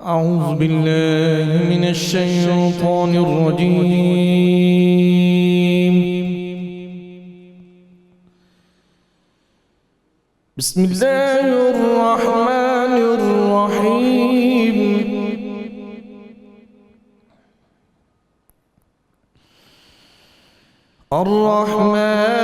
أعوذ بالله من الشيطان الرجيم. بسم الله الرحمن الرحيم. الرحمن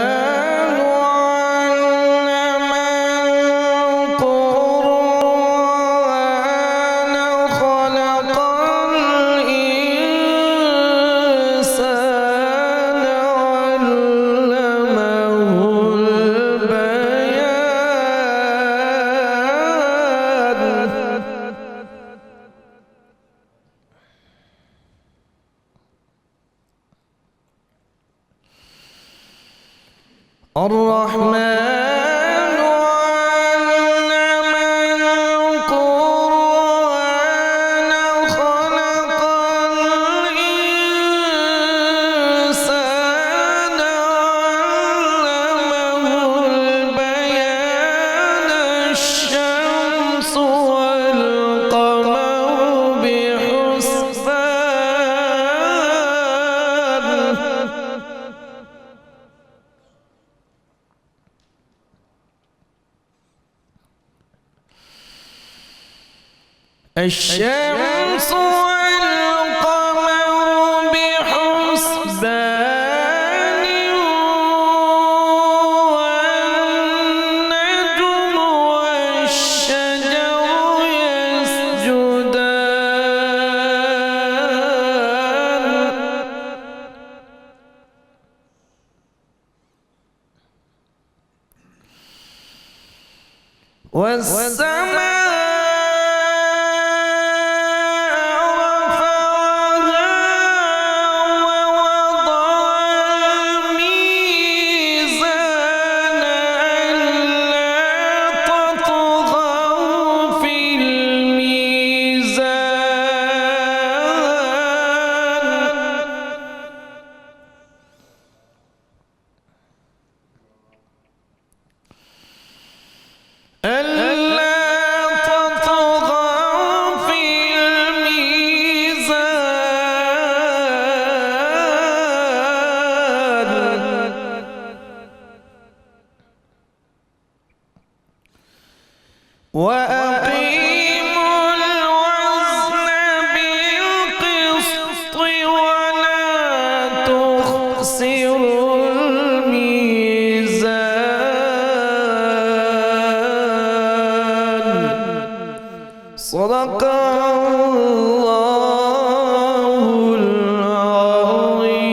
الرحمن علم القرآن خلق الإنسان علمه البيان الشمس والقمر بحسبان الشمس والقمر بحسبان والنجم والشجر يسجدان والسماء وأقيموا الوزن بالقسط ولا تخسروا الميزان صدق الله العظيم.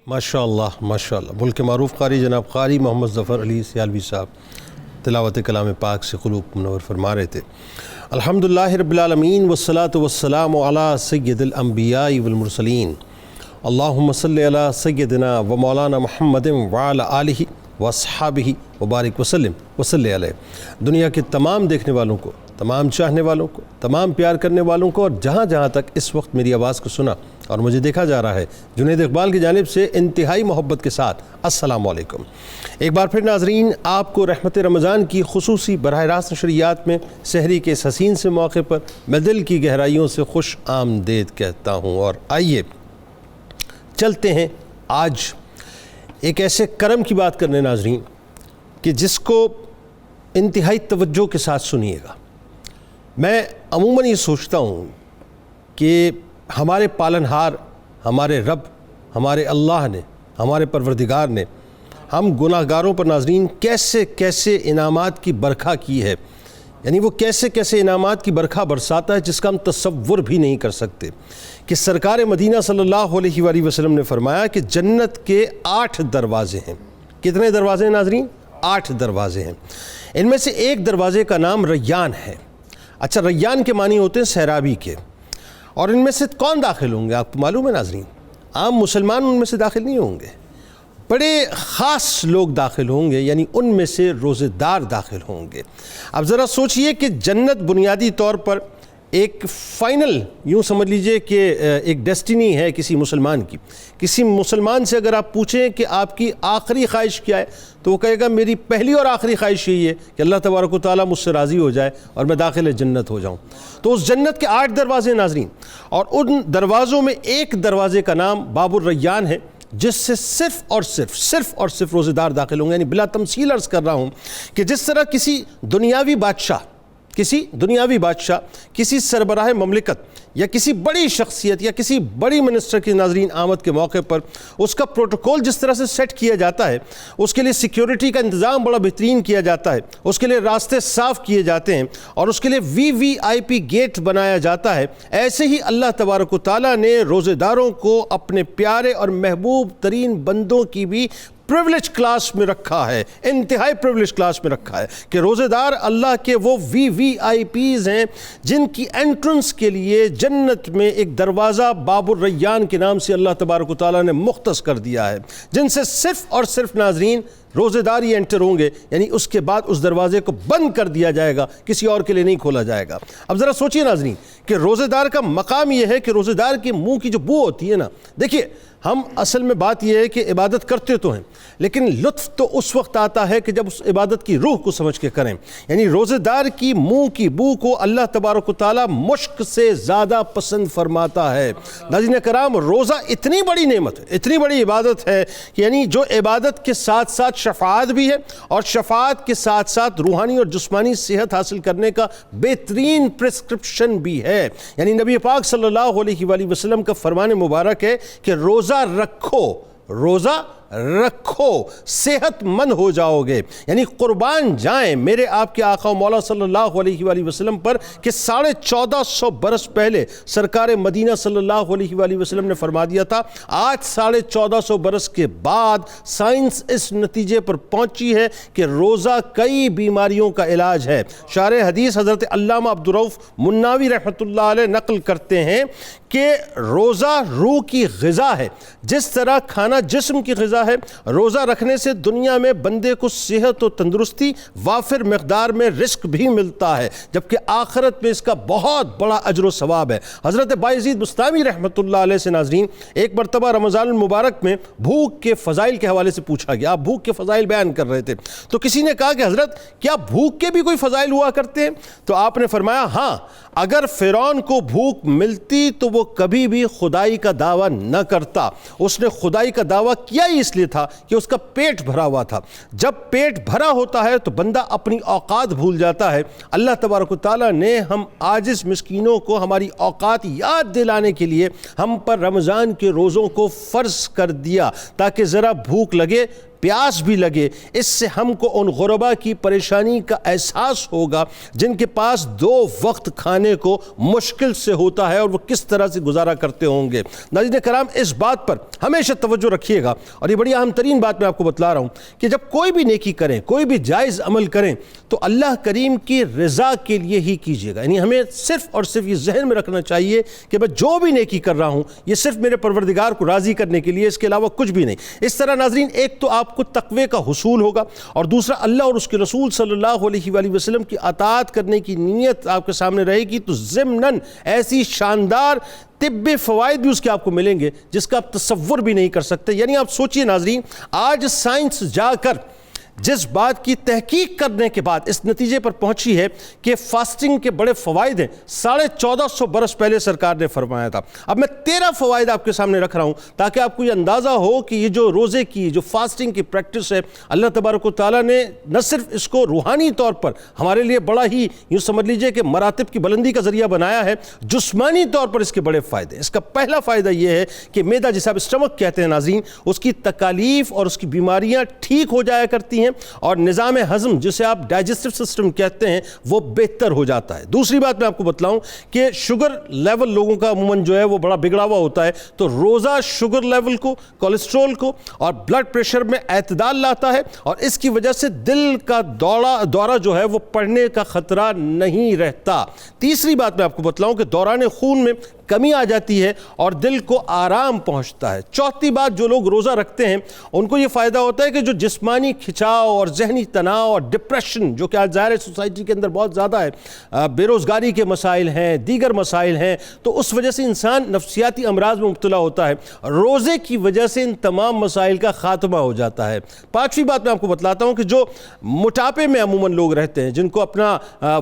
ماشاءاللہ ماشاءاللہ. ملک معروف قاری جناب قاری محمد ظفر علی سیالوی صاحب تلاوت کلام پاک سے قلوب منور فرما رہے تھے. الحمدللہ رب العالمین والصلاة والسلام علی سید الانبیاء والمرسلین. اللہم صلی علی سیدنا و مولانا محمد وعلی آلہ واصحابہ وبارک وسلم وصلی علیہ. دنیا کے تمام دیکھنے والوں کو، تمام چاہنے والوں کو، تمام پیار کرنے والوں کو، اور جہاں جہاں تک اس وقت میری آواز کو سنا اور مجھے دیکھا جا رہا ہے، جنید اقبال کی جانب سے انتہائی محبت کے ساتھ السلام علیکم. ایک بار پھر ناظرین، آپ کو رحمت رمضان کی خصوصی براہ راست نشریات میں سحری کے اس حسین سے موقع پر میں دل کی گہرائیوں سے خوش آمدید کہتا ہوں. اور آئیے چلتے ہیں آج ایک ایسے کرم کی بات کرنے ناظرین کہ جس کو انتہائی توجہ کے ساتھ سنیے گا. میں عموماً یہ سوچتا ہوں کہ ہمارے پالنہار، ہمارے رب، ہمارے اللہ نے، ہمارے پروردگار نے ہم گناہ گاروں پر ناظرین کیسے کیسے انعامات کی برکھا کی ہے. یعنی وہ کیسے کیسے انعامات کی برکھا برساتا ہے جس کا ہم تصور بھی نہیں کر سکتے. کہ سرکار مدینہ صلی اللہ علیہ وآلہ وسلم نے فرمایا کہ جنت کے 8 دروازے ہیں. کتنے دروازے ہیں ناظرین؟ 8 دروازے ہیں. ان میں سے ایک دروازے کا نام ریان ہے. اچھا، ریان کے معنی ہوتے ہیں سیرابی کے. اور ان میں سے کون داخل ہوں گے آپ کو معلوم ہے ناظرین؟ عام مسلمان ان میں سے داخل نہیں ہوں گے، بڑے خاص لوگ داخل ہوں گے، یعنی ان میں سے روزے دار داخل ہوں گے. اب ذرا سوچئے کہ جنت بنیادی طور پر ایک فائنل یوں سمجھ لیجئے کہ ایک ڈیسٹینی ہے کسی مسلمان کی. کسی مسلمان سے اگر آپ پوچھیں کہ آپ کی آخری خواہش کیا ہے تو وہ کہے گا میری پہلی اور آخری خواہش یہی ہے کہ اللہ تبارک و تعالیٰ مجھ سے راضی ہو جائے اور میں داخل جنت ہو جاؤں. تو اس جنت کے 8 دروازے ناظرین، اور ان دروازوں میں ایک دروازے کا نام باب الریان ہے، جس سے صرف اور صرف روزے دار داخل ہوں گے. یعنی بلا تمثیل عرض کر رہا ہوں کہ جس طرح کسی دنیاوی بادشاہ کسی سربراہ مملکت یا کسی بڑی شخصیت یا کسی بڑی منسٹر کی ناظرین آمد کے موقع پر اس کا پروٹوکول جس طرح سے سیٹ کیا جاتا ہے، اس کے لیے سیکیورٹی کا انتظام بڑا بہترین کیا جاتا ہے، اس کے لیے راستے صاف کیے جاتے ہیں اور اس کے لیے VIP گیٹ بنایا جاتا ہے، ایسے ہی اللہ تبارک و تعالیٰ نے روزے داروں کو اپنے پیارے اور محبوب ترین بندوں کی بھی پریولیج کلاس میں رکھا ہے، انتہائی پریولیج کلاس میں رکھا ہے کہ روزے دار اللہ کے وہ VVIPs ہیں جن کی انٹرنس کے لیے جنت میں ایک دروازہ باب الریان کے نام سے اللہ تبارک و تعالیٰ نے مختص کر دیا ہے، جن سے صرف اور صرف ناظرین روزے دار ہی انٹر ہوں گے. یعنی اس کے بعد اس دروازے کو بند کر دیا جائے گا، کسی اور کے لیے نہیں کھولا جائے گا. اب ذرا سوچئے ناظرین کہ روزے دار کا مقام یہ ہے کہ روزے دار کے منہ کی جو بو ہوتی ہے نا، دیکھیے ہم اصل میں بات یہ ہے کہ عبادت کرتے تو ہیں لیکن لطف تو اس وقت آتا ہے کہ جب اس عبادت کی روح کو سمجھ کے کریں. یعنی روزے دار کی منہ کی بو کو اللہ تبارک و تعالیٰ مشک سے زیادہ پسند فرماتا ہے. ناظرین کرام، روزہ اتنی بڑی نعمت ہے، اتنی بڑی عبادت ہے کہ یعنی جو عبادت کے ساتھ ساتھ شفاعت بھی ہے اور شفاعت کے ساتھ ساتھ روحانی اور جسمانی صحت حاصل کرنے کا بہترین پرسکرپشن بھی ہے. یعنی نبی پاک صلی اللہ علیہ وآلہ وسلم کا فرمان مبارک ہے کہ روزہ رکھو صحت مند ہو جاؤ گے. یعنی قربان جائیں میرے آپ کے آقا و مولا صلی اللہ علیہ وآلہ وسلم پر کہ 1450 برس پہلے سرکار مدینہ صلی اللہ علیہ وآلہ وسلم نے فرما دیا تھا. آج 1450 برس کے بعد سائنس اس نتیجے پر پہنچی ہے کہ روزہ کئی بیماریوں کا علاج ہے. شارح حدیث حضرت علامہ عبدالرؤف مناوی رحمۃ اللہ علیہ نقل کرتے ہیں کہ روزہ روح کی غذا ہے. جس طرح کھانا جسم کی غذا ہے، روزہ رکھنے سے دنیا میں بندے کو صحت و تندرستی، وافر مقدار میں رزق بھی ملتا ہے، جبکہ آخرت میں اس کا بہت بڑا اجر و ثواب ہے. حضرت بایزید بستامی رحمۃ اللہ علیہ سے ناظرین ایک مرتبہ رمضان المبارک میں بھوک کے فضائل کے حوالے سے پوچھا گیا. آپ بھوک کے فضائل بیان کر رہے تھے تو کسی نے کہا کہ حضرت کیا بھوک کے بھی کوئی فضائل ہوا کرتے ہیں؟ تو آپ نے فرمایا ہاں، اگر فرعون کو بھوک ملتی تو وہ کبھی بھی خدائی کا دعویٰ نہ کرتا. اس نے خدائی کا دعویٰ کیا ہی اس لیے تھا کہ اس کا پیٹ بھرا ہوا تھا. جب پیٹ بھرا ہوتا ہے تو بندہ اپنی اوقات بھول جاتا ہے. اللہ تبارک و تعالیٰ نے ہم عاجز مسکینوں کو ہماری اوقات یاد دلانے کے لیے ہم پر رمضان کے روزوں کو فرض کر دیا تاکہ ذرا بھوک لگے، پیاس بھی لگے. اس سے ہم کو ان غربا کی پریشانی کا احساس ہوگا جن کے پاس 2 وقت کھانے کو مشکل سے ہوتا ہے اور وہ کس طرح سے گزارا کرتے ہوں گے. ناظرین کرام، اس بات پر ہمیشہ توجہ رکھیے گا اور یہ بڑی اہم ترین بات میں آپ کو بتلا رہا ہوں کہ جب کوئی بھی نیکی کریں، کوئی بھی جائز عمل کریں تو اللہ کریم کی رضا کے لیے ہی کیجیے گا. یعنی ہمیں صرف اور صرف یہ ذہن میں رکھنا چاہیے کہ میں جو بھی نیکی کر رہا ہوں یہ صرف میرے پروردگار کو راضی کرنے کے لیے، اس کے علاوہ کچھ بھی نہیں. اس طرح ناظرین ایک تو آپ کو تقوی کا حصول ہوگا اور دوسرا اللہ اور اس کے رسول صلی اللہ علیہ وآلہ وسلم کی اطاعت کرنے کی نیت آپ کے سامنے رہے گی تو ضمناً ایسی شاندار طبی فوائد بھی اس کے آپ کو ملیں گے جس کا آپ تصور بھی نہیں کر سکتے. یعنی آپ سوچئے ناظرین، آج سائنس جا کر جس بات کی تحقیق کرنے کے بعد اس نتیجے پر پہنچی ہے کہ فاسٹنگ کے بڑے فوائد ہیں، 1450 برس پہلے سرکار نے فرمایا تھا. اب میں 13 فوائد آپ کے سامنے رکھ رہا ہوں تاکہ آپ کو یہ اندازہ ہو کہ یہ جو روزے کی، جو فاسٹنگ کی پریکٹس ہے، اللہ تبارک و تعالیٰ نے نہ صرف اس کو روحانی طور پر ہمارے لیے بڑا ہی یوں سمجھ لیجئے کہ مراتب کی بلندی کا ذریعہ بنایا ہے، جسمانی طور پر اس کے بڑے فائدے. اس کا پہلا فائدہ یہ ہے کہ معدہ جسے آپ اسٹمک کہتے ہیں ناظرین، اس کی تکالیف اور اس کی بیماریاں ٹھیک ہو جایا کرتی ہیں اور نظام ہضم جسے آپ ڈائجسٹو سسٹم کہتے ہیں وہ بہتر ہو جاتا ہے. دوسری بات میں آپ کو بتلاؤں کہ شوگر لیول لوگوں کا عموماً جو ہے وہ بڑا بگڑا ہوا ہوتا ہے، تو روزہ شوگر لیول کو، کولیسٹرول کو اور بلڈ پریشر میں اعتدال لاتا ہے اور اس کی وجہ سے دل کا دورہ جو ہے وہ پڑنے کا خطرہ نہیں رہتا. تیسری بات میں آپ کو بتلاؤں کہ دوران خون میں کمی آ جاتی ہے اور دل کو آرام پہنچتا ہے۔ چوتھی بات، جو لوگ روزہ رکھتے ہیں ان کو یہ فائدہ ہوتا ہے کہ جو جسمانی کھچاؤ اور ذہنی تناؤ اور ڈپریشن جو کہ آج ظاہر ہے سوسائٹی کے اندر بہت زیادہ ہے، بے روزگاری کے مسائل ہیں، دیگر مسائل ہیں، تو اس وجہ سے انسان نفسیاتی امراض میں مبتلا ہوتا ہے۔ روزے کی وجہ سے ان تمام مسائل کا خاتمہ ہو جاتا ہے۔ پانچویں بات میں آپ کو بتلاتا ہوں کہ جو موٹاپے میں عموماً لوگ رہتے ہیں، جن کو اپنا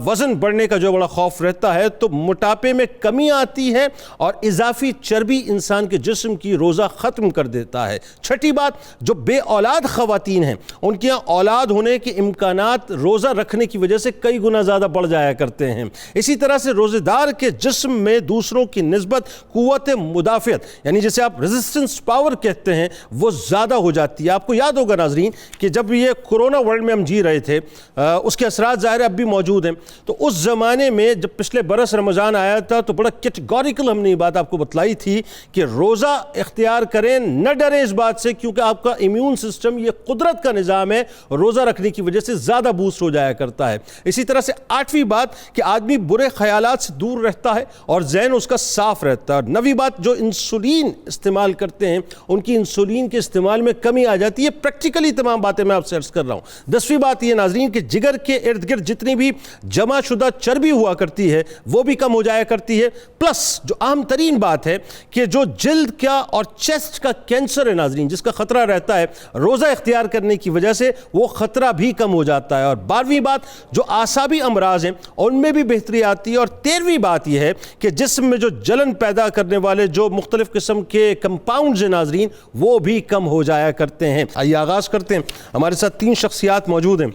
وزن بڑھنے کا جو بڑا خوف رہتا ہے، تو موٹاپے میں کمی آتی ہے اور اضافی چربی انسان کے جسم کی روزہ ختم کر دیتا ہے۔ چھٹی بات، جو بے اولاد خواتین ہیں ان کے یہاں اولاد ہونے کے امکانات روزہ رکھنے کی وجہ سے کئی گنا زیادہ بڑھ جایا کرتے ہیں۔ اسی طرح سے روزہ دار کے جسم میں دوسروں کی نسبت قوت مدافعت، یعنی جسے آپ ریزسٹنس پاور کہتے ہیں، وہ زیادہ ہو جاتی ہے۔ آپ کو یاد ہوگا ناظرین کہ جب یہ کورونا ورلڈ میں ہم جی رہے تھے، اس کے اثرات ظاہر اب بھی موجود ہیں، تو اس زمانے میں جب پچھلے برس رمضان آیا تھا تو بڑا کیٹیگوریکل ہم نے یہ بات آپ کو بتلائی تھی کہ روزہ اختیار کریں، نہ ڈریں اس بات سے، کیونکہ آپ کا امیون سسٹم، یہ قدرت کا نظام ہے، روزہ رکھنے کی وجہ سے زیادہ بوسٹ ہو جایا کرتا ہے۔ اسی طرح سے آٹھویں بات کہ آدمی برے خیالات سے دور رہتا ہے اور ذہن اس کا صاف رہتا ہے۔ اور نویں بات، جو انسولین استعمال کرتے ہیں ان کی انسولین کے استعمال میں کمی آ جاتی ہے۔ پریکٹیکلی تمام باتیں میں آپ سے عرض کر رہا ہوں۔ دسویں بات یہ ناظرین کہ جگر کے ارد گرد جتنی بھی جمع شدہ چربی ہوا کرتی ہے وہ بھی کم ہو جایا کرتی ہے۔ پلس جو اہم ترین بات ہے کہ جو جلد کا اور چیسٹ کا کینسر ہے ناظرین، جس کا خطرہ رہتا ہے، روزہ اختیار کرنے کی وجہ سے وہ خطرہ بھی کم ہو جاتا ہے۔ اور 12ویں بات، جو اعصابی امراض ہیں ان میں بھی بہتری آتی ہے۔ اور 13ویں بات یہ ہے کہ جسم میں جو جلن پیدا کرنے والے جو مختلف قسم کے کمپاؤنڈز ہیں ناظرین، وہ بھی کم ہو جایا کرتے ہیں۔ آئیے آغاز کرتے ہیں۔ ہمارے ساتھ 3 شخصیات موجود ہیں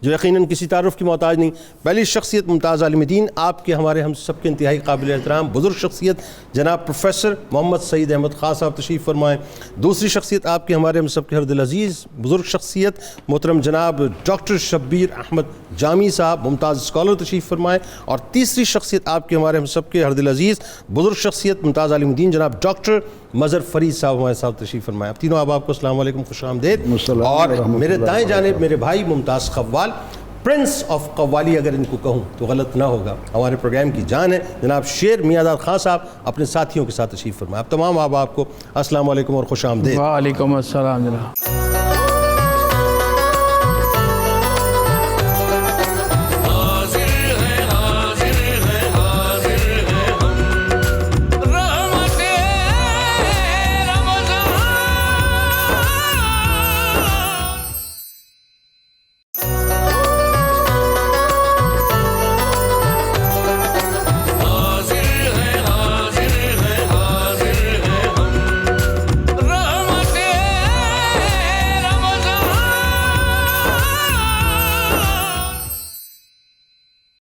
جو یقیناً کسی تعارف کی محتاج نہیں۔ پہلی شخصیت ممتاز عالم دین، آپ کے ہمارے ہم سب کے انتہائی قابل احترام بزرگ شخصیت جناب پروفیسر محمد سعید احمد خان صاحب تشریف فرمائیں۔ دوسری شخصیت آپ کے ہمارے ہم سب کے ہر دل عزیز بزرگ شخصیت محترم جناب ڈاکٹر شبیر احمد جامی صاحب ممتاز اسکالر تشریف فرمائیں۔ اور تیسری شخصیت آپ کے ہمارے ہم سب کے ہر دل عزیز بزرگ شخصیت ممتاز عالم دین جناب ڈاکٹر مظہر فرید صاحب ہمارے صاحب تشریف فرمائیں۔ اب تینوں آپ کو السلام علیکم، خوش آمدید۔ اور میرے دائیں جانب میرے بھائی ممتاز قوال، پرنس آف قوالی اگر ان کو کہوں تو غلط نہ ہوگا، ہمارے پروگرام کی جان ہے، جناب شیر میاں داد خان صاحب اپنے ساتھیوں کے ساتھ تشریف فرمائیں۔ اب تمام آپ کو السلام علیکم اور خوش آمدید۔ وعلیکم السلام جناب۔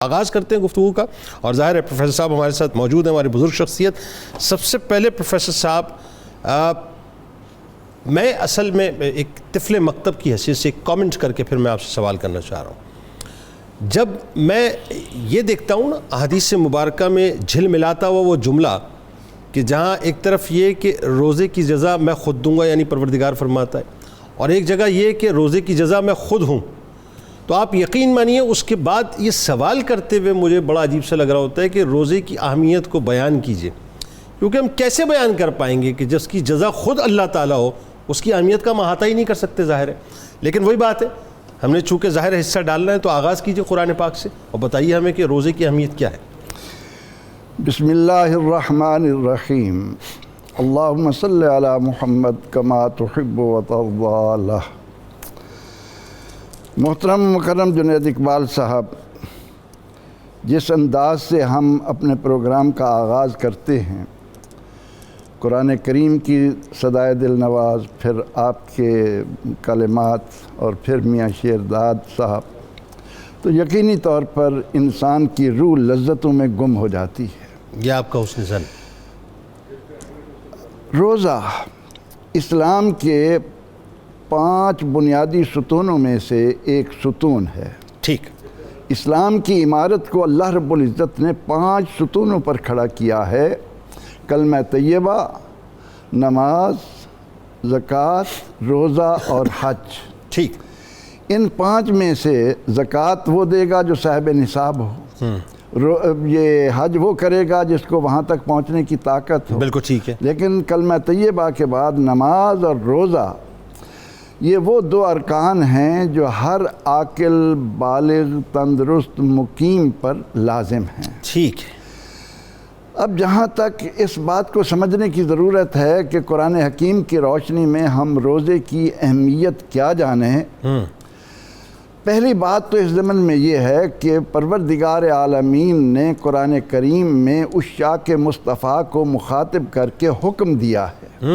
آغاز کرتے ہیں گفتگو کا، اور ظاہر ہے پروفیسر صاحب ہمارے ساتھ موجود ہیں، ہمارے بزرگ شخصیت۔ سب سے پہلے پروفیسر صاحب، میں اصل میں ایک طفل مکتب کی حیثیت سے ایک کامنٹ کر کے پھر میں آپ سے سوال کرنا چاہ رہا ہوں۔ جب میں یہ دیکھتا ہوں نا احادیث مبارکہ میں جھل ملاتا ہوا وہ جملہ کہ جہاں ایک طرف یہ کہ روزے کی جزا میں خود دوں گا، یعنی پروردگار فرماتا ہے، اور ایک جگہ یہ کہ روزے کی جزا میں خود ہوں، تو آپ یقین مانیے اس کے بعد یہ سوال کرتے ہوئے مجھے بڑا عجیب سا لگ رہا ہوتا ہے کہ روزے کی اہمیت کو بیان کیجئے، کیونکہ ہم کیسے بیان کر پائیں گے کہ جس کی جزا خود اللہ تعالیٰ ہو، اس کی اہمیت کا ہم احاطہ ہی نہیں کر سکتے، ظاہر ہے۔ لیکن وہی بات ہے، ہم نے چونکہ ظاہر حصہ ڈالنا ہے تو آغاز کیجئے قرآن پاک سے اور بتائیے ہمیں کہ روزے کی اہمیت کیا ہے۔ بسم اللہ الرحمن الرحیم، اللہم صلی علی محمد کما تحب و ترضی۔ محترم مکرم جنید اقبال صاحب، جس انداز سے ہم اپنے پروگرام کا آغاز کرتے ہیں، قرآن کریم کی صدائے دل نواز، پھر آپ کے کلمات اور پھر میاں شیر داد صاحب، تو یقینی طور پر انسان کی روح لذتوں میں گم ہو جاتی ہے۔ یہ آپ کا حسن زن۔ روزہ اسلام کے 5 بنیادی ستونوں میں سے ایک ستون ہے۔ ٹھیک۔ اسلام کی عمارت کو اللہ رب العزت نے 5 ستونوں پر کھڑا کیا ہے: کلمہ طیبہ، نماز، زکوٰۃ، روزہ اور حج۔ ٹھیک۔ ان 5 میں سے زکوٰۃ وہ دے گا جو صاحب نصاب ہو، یہ حج وہ کرے گا جس کو وہاں تک پہنچنے کی طاقت ہو. بالکل ٹھیک ہے. لیکن کلمہ طیبہ کے بعد نماز اور روزہ یہ وہ دو ارکان ہیں جو ہر عاقل بالغ تندرست مقیم پر لازم ہیں. ٹھیک ہے. اب جہاں تک اس بات کو سمجھنے کی ضرورت ہے کہ قرآن حکیم کی روشنی میں ہم روزے کی اہمیت کیا جانیں، پہلی بات تو اس ضمن میں یہ ہے کہ پروردگار عالمین نے قرآن کریم میں عشاق مصطفیٰ کو مخاطب کر کے حکم دیا ہے.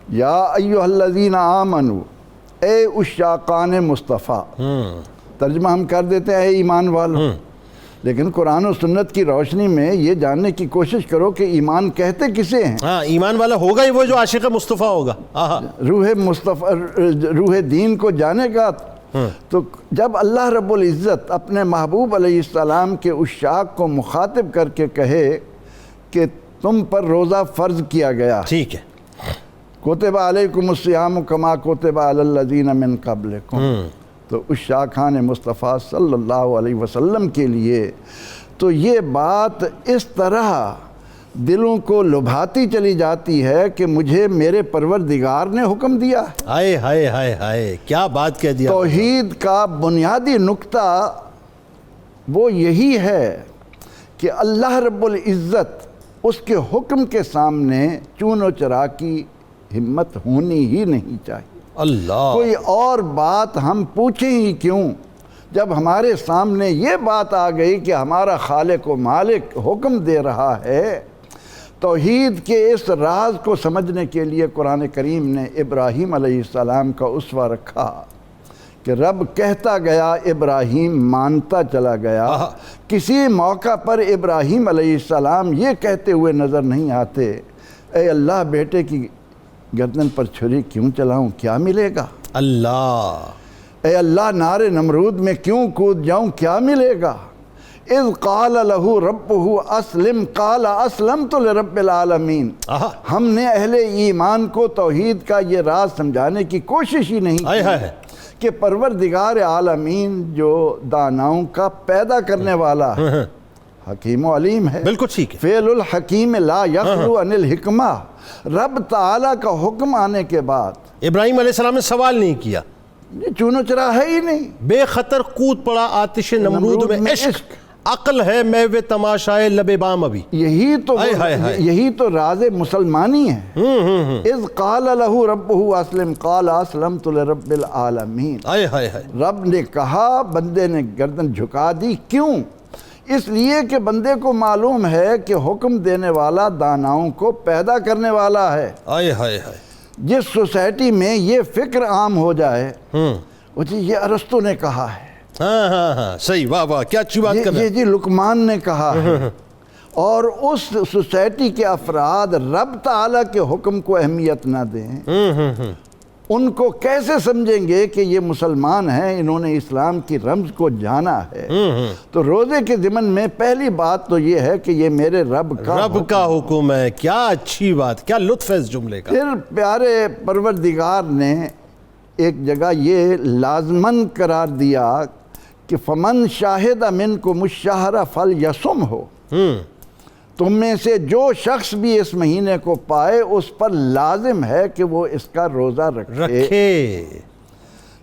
یا ایھا الذین آمنوا، اے عشاقان مصطفیٰ. ترجمہ ہم کر دیتے ہیں اے ایمان والوں، لیکن قرآن و سنت کی روشنی میں یہ جاننے کی کوشش کرو کہ ایمان کہتے کسے ہیں. ہاں، ایمان والا ہوگا ہی وہ جو عاشق مصطفیٰ ہوگا. روح دین کو جانے گا. تو جب اللہ رب العزت اپنے محبوب علیہ السلام کے عشاق کو مخاطب کر کے کہے کہ تم پر روزہ فرض کیا گیا، ٹھیک ہے، کتب علیکم الصیام کما کتب علی الذین من قبلکم، تو عشاقان مصطفیٰ صلی اللہ علیہ وسلم کے لیے تو یہ بات اس طرح دلوں کو لبھاتی چلی جاتی ہے کہ مجھے میرے پروردگار نے حکم دیا ہے. ہائے ہائے ہائے ہائے، کیا بات کہہ دیا. توحید کا بنیادی نقطہ وہ یہی ہے کہ اللہ رب العزت اس کے حکم کے سامنے چون و چرا کی ہمت ہونی ہی نہیں چاہیے. اللہ، کوئی اور بات ہم پوچھیں ہی کیوں جب ہمارے سامنے یہ بات آ گئی کہ ہمارا خالق و مالک حکم دے رہا ہے. توحید کے اس راز کو سمجھنے کے لیے قرآن کریم نے ابراہیم علیہ السلام کا اسوہ رکھا کہ رب کہتا گیا، ابراہیم مانتا چلا گیا. کسی موقع پر ابراہیم علیہ السلام یہ کہتے ہوئے نظر نہیں آتے، اے اللہ بیٹے کی گردن پر چھری کیوں چلاؤں، کیا ملے گا. اللہ، اے اللہ نار نمرود میں کیوں کود جاؤں، کیا ملے گا. اذ قال له ربه اسلم قال اسلمت لرب العالمین. ہم نے اہل ایمان کو توحید کا یہ راز سمجھانے کی کوشش ہی نہیں کی کہ پروردگار عالمین جو داناؤں کا پیدا کرنے والا ہے، حکیم و علیم ہے. بالکل ٹھیک ہے. فعل الحکیم لا یخلو عن الحکمہ. رب تعالیٰ کا حکم آنے کے بعد ابراہیم علیہ السلام نے سوال نہیں کیا، یہ چونو چرا ہے ہی نہیں. بے خطر کود پڑا آتش نمرود میں عشق، عقل ہے میوے تماشائے لب بام. ابھی یہی تو راز مسلمانی ہے. اذ قال له ربه اسلم قال اسلمت لرب العالمین. رب نے کہا، بندے نے گردن جھکا دی. کیوں؟ اس لیے کہ بندے کو معلوم ہے کہ حکم دینے والا داناؤں کو پیدا کرنے والا ہے. جس سوسائٹی میں یہ فکر عام ہو جائے یہ ارسطو نے کہا ہے، ہاں صحیح، واہ واہ کیا اچھی بات کر رہے ہیں، یہ لقمان نے کہا ہے، اور اس سوسائٹی کے افراد رب تعالیٰ کے حکم کو اہمیت نہ دیں، ان کو کیسے سمجھیں گے کہ یہ مسلمان ہیں، انہوں نے اسلام کی رمز کو جانا ہے. تو روزے کے ضمن میں پہلی بات تو یہ ہے کہ یہ میرے رب کا حکم ہے. کیا اچھی بات، کیا لطف ہے اس جملے کا. پھر پیارے پروردگار نے ایک جگہ یہ لازمن قرار دیا کہ فمن شاہد منکم الشہر فلیصم ہو. تم میں سے جو شخص بھی اس مہینے کو پائے اس پر لازم ہے کہ وہ اس کا روزہ رکھے.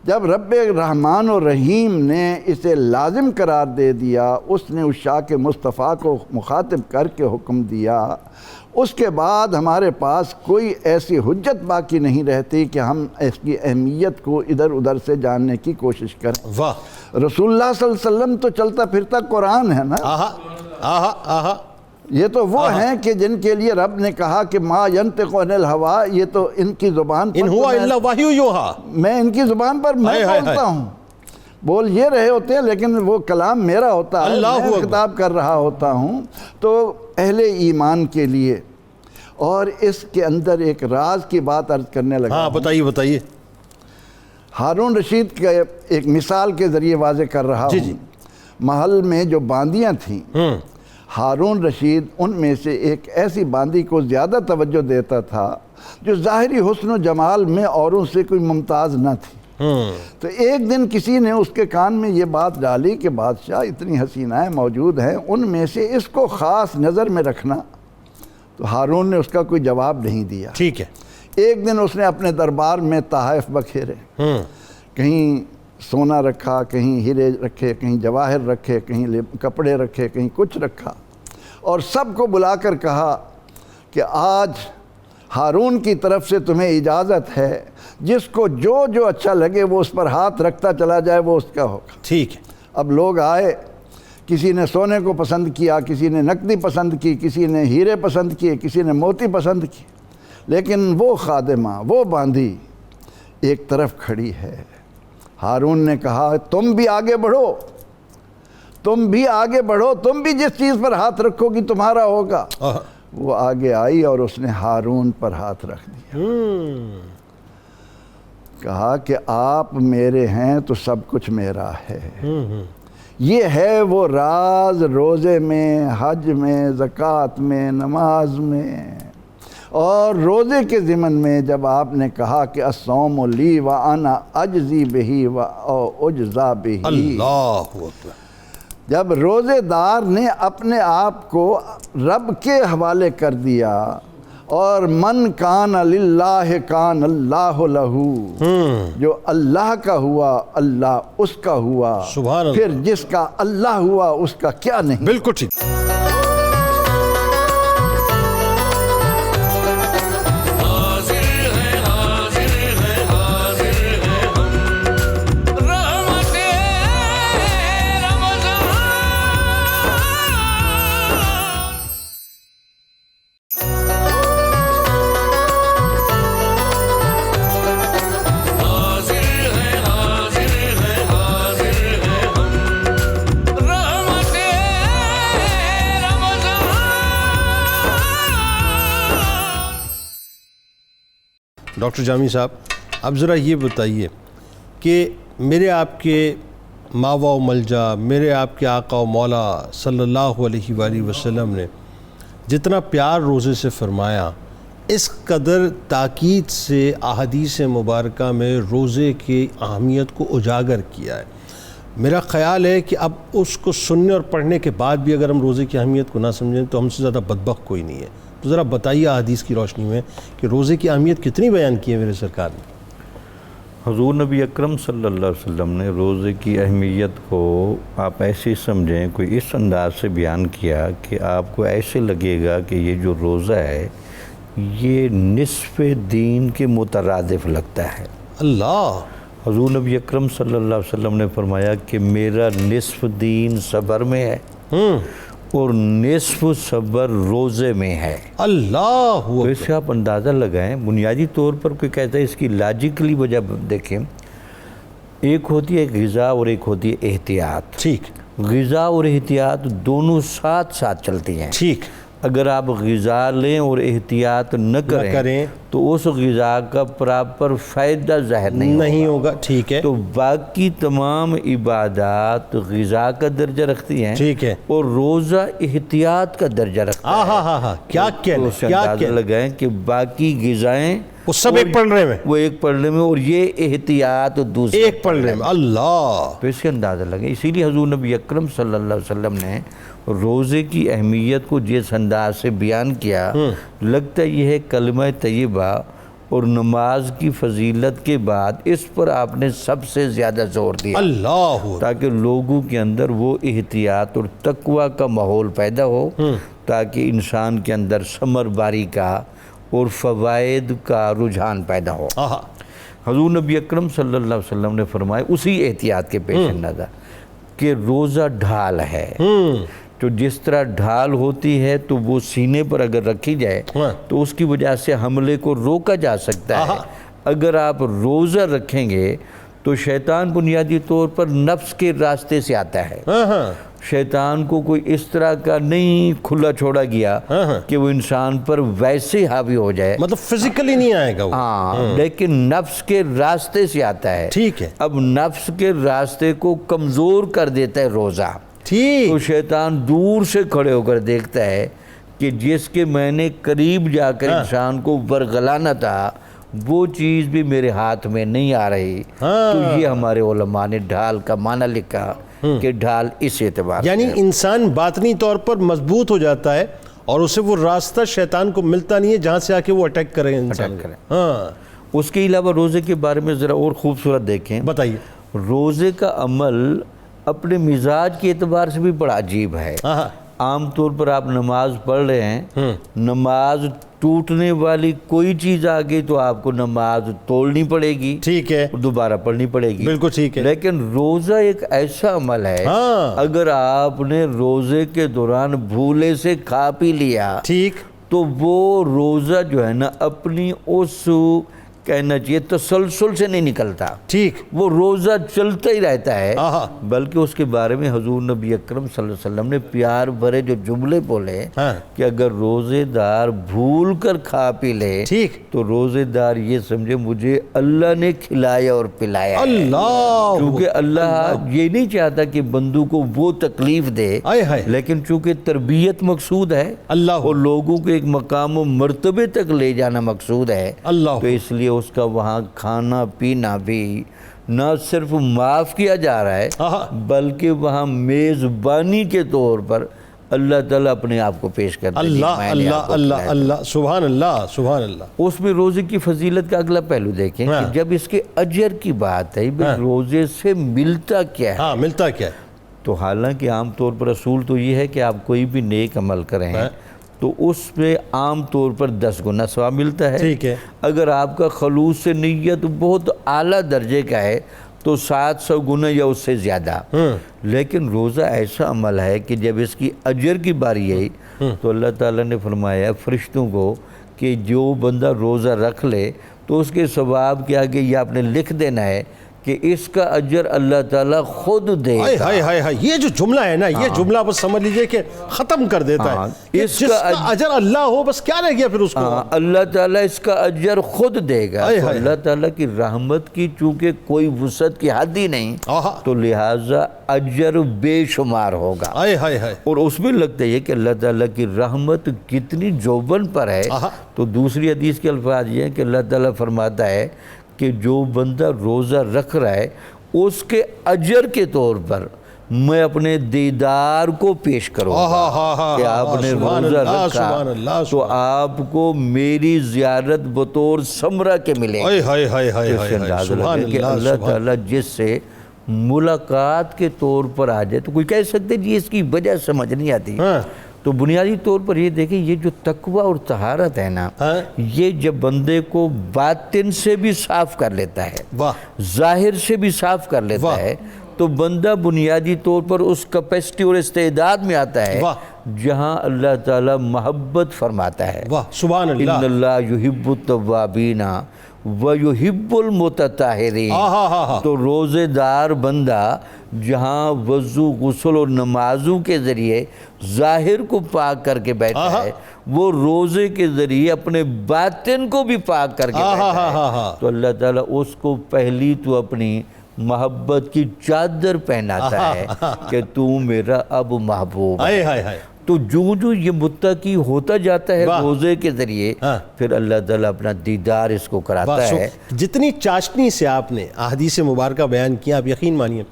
جب رب رحمان و رحیم نے اسے لازم قرار دے دیا، اس نے عشاق مصطفیٰ کو مخاطب کر کے حکم دیا، اس کے بعد ہمارے پاس کوئی ایسی حجت باقی نہیں رہتی کہ ہم اس کی اہمیت کو ادھر ادھر سے جاننے کی کوشش کریں. رسول اللہ صلی اللہ علیہ وسلم تو چلتا پھرتا قرآن ہے نا. یہ تو وہ ہیں کہ جن کے لیے رب نے کہا کہ ما ینطق عن الہوا، یہ تو ان کی زبان پر، ان ہوا الا وحی یوحی، میں ان کی زبان پر میں بولتا ہوں، بول یہ رہے ہوتے ہیں لیکن وہ کلام میرا ہوتا ہے، میں خطاب کر رہا ہوتا ہوں. تو اہل ایمان کے لیے، اور اس کے اندر ایک راز کی بات عرض کرنے لگا. ہاں بتائیے. ہارون رشید کا ایک مثال کے ذریعے واضح کر رہا ہوں. محل میں جو باندیاں تھیں، ہارون رشید ان میں سے ایک ایسی باندی کو زیادہ توجہ دیتا تھا جو ظاہری حسن و جمال میں اوروں سے کوئی ممتاز نہ تھی. تو ایک دن کسی نے اس کے کان میں یہ بات ڈالی کہ بادشاہ اتنی حسینائیں موجود ہیں، ان میں سے اس کو خاص نظر میں رکھنا۔ تو ہارون نے اس کا کوئی جواب نہیں دیا۔ ٹھیک ہے۔ ایک دن اس نے اپنے دربار میں تحائف بکھیرے، کہیں سونا رکھا، کہیں ہیرے رکھے، کہیں جواہر رکھے، کہیں کپڑے رکھے، کہیں کچھ رکھا، اور سب کو بلا کر کہا کہ آج ہارون کی طرف سے تمہیں اجازت ہے، جس کو جو جو اچھا لگے وہ اس پر ہاتھ رکھتا چلا جائے، وہ اس کا ہوگا۔ ٹھیک ہے۔ اب لوگ آئے، کسی نے سونے کو پسند کیا، کسی نے نقدی پسند کی، کسی نے ہیرے پسند کیے، کسی نے موتی پسند کی، لیکن وہ خادمہ، وہ باندھی ایک طرف کھڑی ہے۔ ہارون نے کہا تم بھی آگے بڑھو، تم بھی آگے بڑھو، تم بھی جس چیز پر ہاتھ رکھو گی تمہارا ہوگا۔ وہ آگے آئی اور اس نے ہارون پر ہاتھ رکھ دیا، کہا کہ آپ میرے ہیں تو سب کچھ میرا ہے۔ یہ ہے وہ راز روزے میں، حج میں، زکوٰۃ میں، نماز میں، اور روزے کے ضمن میں جب آپ نے کہا کہ الصوم لی وانا اجزی بہی واجزا بہی، اللہ اکبر، جب روزے دار نے اپنے آپ کو رب کے حوالے کر دیا، اور من کان للہ کان اللہ لہو، جو اللہ کا ہوا اللہ اس کا ہوا، سبحان اللہ، پھر جس کا اللہ ہوا اس کا کیا نہیں۔ بالکل ٹھیک۔ ڈاکٹر جامی صاحب، اب ذرا یہ بتائیے کہ میرے آپ کے ماوا و ملجا، میرے آپ کے آقا و مولا صلی اللہ علیہ وآلہ وسلم نے جتنا پیار روزے سے فرمایا، اس قدر تاکید سے احادیث مبارکہ میں روزے کی اہمیت کو اجاگر کیا ہے۔ میرا خیال ہے کہ اب اس کو سننے اور پڑھنے کے بعد بھی اگر ہم روزے کی اہمیت کو نہ سمجھیں تو ہم سے زیادہ بدبخت کوئی نہیں ہے۔ تو ذرا بتائیے احادیث کی روشنی میں کہ روزے کی اہمیت کتنی بیان کی ہے میرے سرکار نے۔ حضور نبی اکرم صلی اللہ علیہ وسلم نے روزے کی اہمیت کو آپ ایسے سمجھیں، کوئی اس انداز سے بیان کیا کہ آپ کو ایسے لگے گا کہ یہ جو روزہ ہے یہ نصف دین کے مترادف لگتا ہے۔ اللہ، حضور نبی اکرم صلی اللہ علیہ وسلم نے فرمایا کہ میرا نصف دین صبر میں ہے اور نصف صبر روزے میں ہے۔ اللہ، تو اس سے آپ اندازہ لگائیں، بنیادی طور پر کوئی کہتا ہے اس کی لاجیکلی وجہ دیکھیں، ایک ہوتی ہے غذا اور ایک ہوتی ہے احتیاط۔ ٹھیک، غذا اور احتیاط دونوں ساتھ ساتھ چلتی ہیں۔ ٹھیک، اگر آپ غذا لیں اور احتیاط نہ کریں تو اس غذا کا پراپر فائدہ ظاہر نہیں ہوگا۔ ٹھیک ہے، تو باقی تمام عبادات غذا کا درجہ رکھتی ہیں، ٹھیک ہے، اور روزہ احتیاط کا درجہ رکھتا ہے۔ کیا تو اس سے اندازہ لگائیں کہ باقی غذائیں وہ سب ایک پلڑے میں، وہ ایک پلڑے میں، اور یہ احتیاط دوسرے ایک پلڑے میں۔ اللہ، تو اس سے اندازہ لگیں۔ اسی لیے حضور نبی اکرم صلی اللہ علیہ وسلم نے روزے کی اہمیت کو جس انداز سے بیان کیا، لگتا یہ ہے کلمہ طیبہ اور نماز کی فضیلت کے بعد اس پر آپ نے سب سے زیادہ زور دیا، اللہ، تاکہ لوگوں کے اندر وہ احتیاط اور تقوی کا ماحول پیدا ہو، تاکہ انسان کے اندر ثمر باری کا اور فوائد کا رجحان پیدا ہو۔ حضور نبی اکرم صلی اللہ علیہ وسلم نے فرمایا اسی احتیاط کے پیش نظر کہ روزہ ڈھال ہے، تو جس طرح ڈھال ہوتی ہے تو وہ سینے پر اگر رکھی جائے تو اس کی وجہ سے حملے کو روکا جا سکتا ہے۔ اگر آپ روزہ رکھیں گے تو شیطان بنیادی طور پر نفس کے راستے سے آتا ہے، شیطان کو کوئی اس طرح کا نہیں کھلا چھوڑا گیا کہ وہ انسان پر ویسے حاوی ہو جائے، مطلب فزیکلی نہیں آئے گا وہ، ہاں، لیکن نفس کے راستے سے آتا ہے۔ ٹھیک ہے، اب نفس کے راستے کو کمزور کر دیتا ہے روزہ، تو شیطان دور سے کھڑے ہو کر دیکھتا ہے کہ جس کے میں نے قریب جا کر انسان کو ورغلانا تھا وہ چیز بھی میرے ہاتھ میں نہیں آ رہی، تو یہ ہمارے علماء نے ڈھال کا معنی لکھا کہ ڈھال اس اعتبار یعنی انسان باطنی طور پر مضبوط ہو جاتا ہے اور اسے وہ راستہ شیطان کو ملتا نہیں ہے جہاں سے آ کے وہ اٹیک کرے انسان کرے۔ ہاں، اس کے علاوہ روزے کے بارے میں ذرا اور خوبصورت دیکھیں، بتائیے۔ روزے کا عمل اپنے مزاج کے اعتبار سے بھی بڑا عجیب ہے۔ عام طور پر آپ نماز پڑھ رہے ہیں، نماز ٹوٹنے والی کوئی چیز آ گئی تو آپ کو نماز توڑنی پڑے گی، ٹھیک ہے، دوبارہ پڑھنی پڑے گی، بالکل ٹھیک ہے۔ لیکن روزہ ایک ایسا عمل ہے، اگر آپ نے روزے کے دوران بھولے سے کھا پی لیا ٹھیک، تو وہ روزہ جو ہے نا اپنی اس کہنا چاہیے تسلسل سے نہیں نکلتا، ٹھیک، وہ روزہ چلتا ہی رہتا ہے۔ بلکہ اس کے بارے میں حضور نبی اکرم صلی اللہ علیہ وسلم نے پیار بھرے جو جملے بولے کہ اگر روزے دار بھول کر کھا پی لے ٹھیک، تو روزے دار یہ سمجھے مجھے اللہ نے کھلایا اور پلایا ہے۔ اللہ، کیونکہ اللہ یہ نہیں چاہتا کہ بندوں کو وہ تکلیف دے، لیکن چونکہ تربیت مقصود ہے اللہ، اور لوگوں کو ایک مقام و مرتبے تک لے جانا مقصود ہے، اللہ، تو اس لیے اس کا وہاں کھانا پینا بھی نہ صرف معاف کیا جا رہا ہے بلکہ وہاں میزبانی کے طور پر اللہ تعالیٰ اپنے آپ کو پیش کرتا ہے۔ اللہ اللہ اللہ اللہ، سبحان اللہ سبحان اللہ۔ اس میں روزے کی فضیلت کا اگلا پہلو دیکھیں کہ جب اس کے اجر کی بات ہے، روزے سے ملتا کیا ہے؟ ہاں، ملتا کیا ہے؟ تو حالانکہ عام طور پر اصول تو یہ ہے کہ آپ کوئی بھی نیک عمل کریں تو اس میں عام طور پر 10 گنا ثواب ملتا ہے۔ ٹھیک ہے، اگر آپ کا خلوص سے نیت بہت اعلیٰ درجے کا ہے تو 700 گنا یا اس سے زیادہ۔ لیکن روزہ ایسا عمل ہے کہ جب اس کی اجر کی باری آئی تو اللہ تعالیٰ نے فرمایا فرشتوں کو کہ جو بندہ روزہ رکھ لے تو اس کے ثواب کے آگے یہ آپ نے لکھ دینا ہے کہ اس کا اجر اللہ تعالیٰ خود دے گا۔ یہ جو جملہ ہے نا، یہ جملہ بس سمجھ لیجئے کہ ختم کر دیتا ہے، جس کا اجر اللہ ہو بس کیا رہ گیا پھر اس کو؟ اللہ تعالیٰ اس کا اجر خود دے گا۔ تو اللہ تعالیٰ کی رحمت کی چونکہ کوئی وسعت کی حد ہی نہیں تو لہٰذا اجر بے شمار ہوگا۔ اور اس میں لگتا ہے کہ اللہ تعالیٰ کی رحمت کتنی جوبن پر ہے، تو دوسری حدیث کے الفاظ یہ ہیں کہ اللہ تعالیٰ فرماتا ہے کہ جو بندہ روزہ رکھ رہا ہے اس کے اجر کے طور پر میں اپنے دیدار کو پیش کروں گا کہ آپ نے روزہ رکھا تو آپ کو میری زیارت بطور ثمرہ کے ملے گی۔ اس سے اندازہ لگے کہ اللہ تعالیٰ جس سے ملاقات کے طور پر آ جائے تو کوئی کہہ سکتے جی اس کی وجہ سمجھ نہیں آتی، تو بنیادی طور پر یہ دیکھیں یہ جو تقوی اور طہارت ہے نا، یہ جب بندے کو باطن سے بھی صاف کر لیتا ہے، ظاہر سے بھی صاف کر لیتا ہے، تو بندہ بنیادی طور پر اس کیپیسٹی اور استعداد میں آتا ہے جہاں اللہ تعالیٰ محبت فرماتا ہے۔ سبحان اللہ، ان اللہ یحب التوابین ویحب المتطہرین۔ تو روزے دار بندہ جہاں وضو غسل اور نمازوں کے ذریعے ظاہر کو پاک کر کے بیٹھا ہے، وہ روزے کے ذریعے اپنے باطن کو بھی پاک کر کے بیٹھا ہے، تو اللہ تعالیٰ اس کو پہلی تو اپنی محبت کی چادر پہناتا ہے کہ تو میرا اب محبوب ہے۔ تو جو یہ متقی ہوتا جاتا ہے روزے کے ذریعے پھر اللہ تعالیٰ اپنا دیدار اس کو کراتا ہے۔ جتنی چاشنی سے آپ نے احادیث مبارکہ بیان کیا، آپ یقین مانیے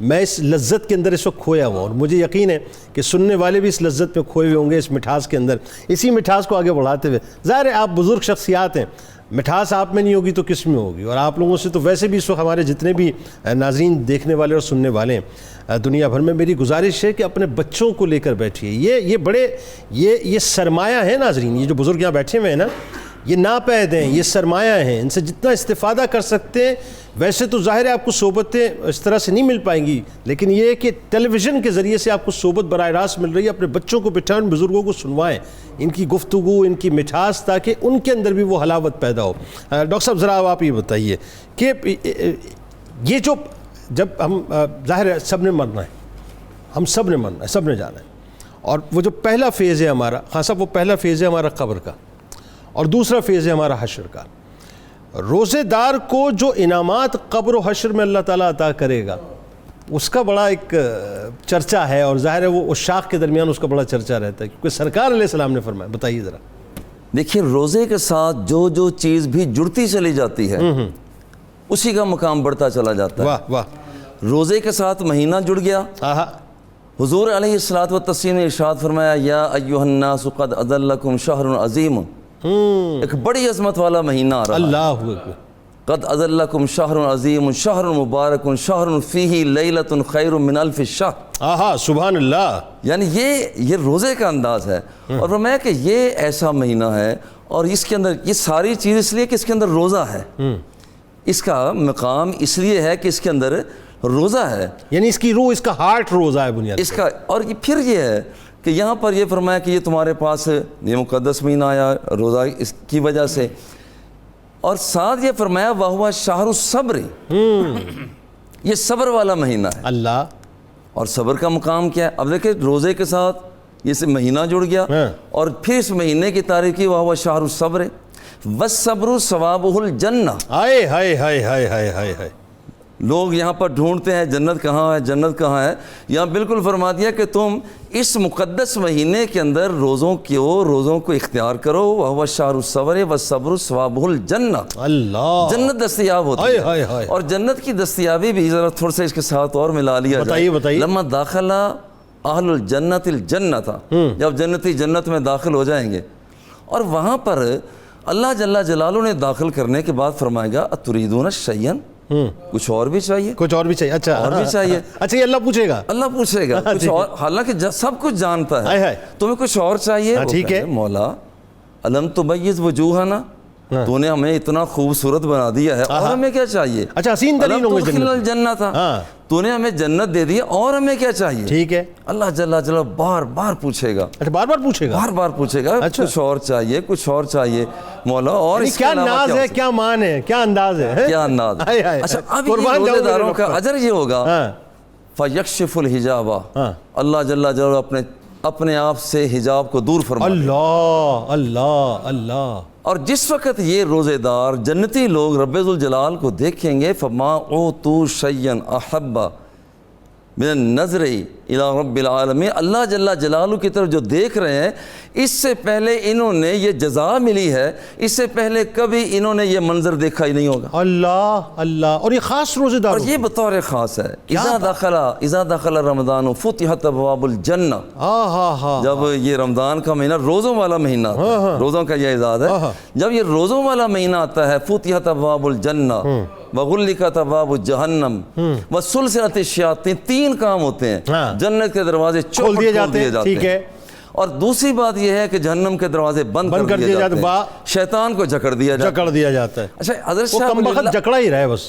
میں اس لذت کے اندر اس وقت کھویا ہوا، اور مجھے یقین ہے کہ سننے والے بھی اس لذت میں کھوئے ہوئے ہوں گے، اس مٹھاس کے اندر، اسی مٹھاس کو آگے بڑھاتے ہوئے۔ ظاہر ہے آپ بزرگ شخصیات ہیں، مٹھاس آپ میں نہیں ہوگی تو کس میں ہوگی؟ اور آپ لوگوں سے تو ویسے بھی اس وقت ہمارے جتنے بھی ناظرین دیکھنے والے اور سننے والے ہیں دنیا بھر میں، میری گزارش ہے کہ اپنے بچوں کو لے کر بیٹھیے۔ یہ بڑے یہ سرمایہ ہیں ناظرین، یہ جو بزرگ یہاں بیٹھے ہوئے ہیں نا، یہ ناپید ہیں، یہ سرمایہ ہیں، ان سے جتنا استفادہ کر سکتے ہیں۔ ویسے تو ظاہر ہے آپ کو صحبتیں اس طرح سے نہیں مل پائیں گی، لیکن یہ ہے کہ ٹیلی ویژن کے ذریعے سے آپ کو صحبت براہ راست مل رہی ہے۔ اپنے بچوں کو بٹھائیں، بزرگوں کو سنوائیں، ان کی گفتگو، ان کی مٹھاس، تاکہ ان کے اندر بھی وہ حلاوت پیدا ہو۔ ڈاکٹر صاحب ذرا آپ یہ بتائیے کہ یہ جو جب ہم ظاہر ہے سب نے مرنا ہے، ہم سب نے مرنا ہے، سب نے جانا ہے، اور وہ جو پہلا فیز ہے ہمارا، خاص وہ پہلا فیز ہے ہمارا قبر کا، اور دوسرا فیز ہے ہمارا حشر کا۔ روزے دار کو جو انعامات قبر و حشر میں اللہ تعالیٰ عطا کرے گا اس کا بڑا ایک چرچہ ہے، اور ظاہر ہے وہ عشاق کے درمیان اس کا بڑا چرچہ رہتا ہے، کیونکہ سرکار علیہ السلام نے فرمایا۔ بتائیے ذرا۔ دیکھیے روزے کے ساتھ جو جو چیز بھی جڑتی چلی جاتی ہے اسی کا مقام بڑھتا چلا جاتا ہے. واہ واہ. روزے کے ساتھ مہینہ جڑ گیا. حضور علیہ الصلوۃ والتسلیم نے ارشاد فرمایا یا ایھا الناس قد اضلکم شہر عظیم. ایک بڑی عظمت والا مہینہ آ رہا ہے. اللہ اکبر. قد اضلکم شہر عظیم شہر مبارک شہر فیہ لیلۃ خیر من الف شہر. سبحان اللہ. یعنی یہ روزے کا انداز ہے. اور فرمایا کہ یہ ایسا مہینہ ہے اور اس کے اندر یہ ساری چیز اس لیے کہ اس کے اندر روزہ ہے. اس کا مقام اس لیے ہے کہ اس کے اندر روزہ ہے. یعنی اس کی روح، اس کا ہارٹ روزہ ہے بنیاد اس کا. اور پھر یہ ہے کہ یہاں پر یہ فرمایا کہ یہ تمہارے پاس یہ مقدس مہینہ آیا روزہ اس کی وجہ سے. اور ساتھ یہ فرمایا وَهُوَ شَهْرُ الصَّبْرِ. یہ صبر والا مہینہ ہے. اللہ. اور صبر کا مقام کیا ہے؟ اب دیکھیں روزے کے ساتھ یہ مہینہ جڑ گیا اور پھر اس مہینے کی تاریخ کی وَهُوَ شَهْرُ الصَّبْرِ وَالصَّبْرُ ثَوَابُهُ الْجَنَّةُ. ہائے ہائے ہائے ہائے ہائے ہائے ہائے. لوگ یہاں پر ڈھونڈتے ہیں جنت کہاں ہے، جنت کہاں ہے. یہاں بالکل فرما دیا کہ تم اس مقدس مہینے کے اندر روزوں کو اختیار کرو. وَهُوَ شَهْرُ الصَّبْرِ وَالصَّبْرُ ثَوَابُهُ الْجَنَّةُ. اللہ. جنت دستیاب ہوتی ہے. اور جنت کی دستیابی بھی ذرا تھوڑا سا اس کے ساتھ اور ملا لیا جائے. بتائیے. لما داخل اہل الجنت الجنت، جب جنتی جنت میں داخل ہو جائیں گے اور وہاں پر اللہ جل جلالہ نے داخل کرنے کے بعد فرمائے گا اتریدون شیئا، کچھ اور بھی چاہیے. کچھ اور بھی چاہیے. اچھا اور بھی چاہیے. اچھا یہ اللہ پوچھے گا. اللہ پوچھے گا کچھ اور، حالانکہ سب کچھ جانتا ہے. تمہیں کچھ اور چاہیے. ٹھیک ہے مولا الم تمیز وجوہنا، تو نے ہمیں اتنا خوبصورت بنا دیا ہے اور ہمیں کیا چاہیے. اچھا حسین ترین ہوں گے جنت. جنت تھا تو نے ہمیں جنت دے دی اور ہمیں کیا چاہیے. ٹھیک ہے. اللہ جل جلالہ بار بار پوچھے گا. اچھا بار بار پوچھے گا. بار بار پوچھے گا کچھ اور چاہیے، کچھ اور چاہیے مولا. اور کیا ناز ہے، کیا مان ہے، کیا انداز ہے، کیا انداز. اچھا اب روزے داروں کا اجر یہ ہوگا فیکشف الحجاب. اللہ جل جلالہ اپنے آپ سے حجاب کو دور فرما. اللہ اللہ اللہ. اور جس وقت یہ روزے دار جنتی لوگ رب ذوالجلال کو دیکھیں گے فما اوتوا شیئا احب من النظر الی رب العالمین، اللہ جل جلالہ کی طرف جو دیکھ رہے ہیں اس سے پہلے انہوں نے یہ جزا ملی ہے، اس سے پہلے کبھی انہوں نے یہ منظر دیکھا ہی نہیں ہوگا. اللہ اللہ. اور یہ خاص روزے دار، اور یہ بطور خاص ہے. اذا دخل رمضان فتحت ابواب الجنہ. جب یہ رمضان کا مہینہ روزوں والا مہینہ آتا ہے، روزوں کا یہ اعزاز ہے، جب یہ روزوں والا مہینہ آتا ہے فتحت ابواب الجنہ وغلقت ابواب جہنم وسلسلۃ الشیاطین. 3 کام ہوتے ہیں. جنت کے دروازے کھول دیے جاتے ہیں اور دوسری بات یہ ہے کہ جہنم کے دروازے بند کر دیے جاتے ہیں، شیطان کو جکڑ دیا جاتا ہے. اچھا حضرت شاہ ولی اللہ جکڑا ہی رہے بس.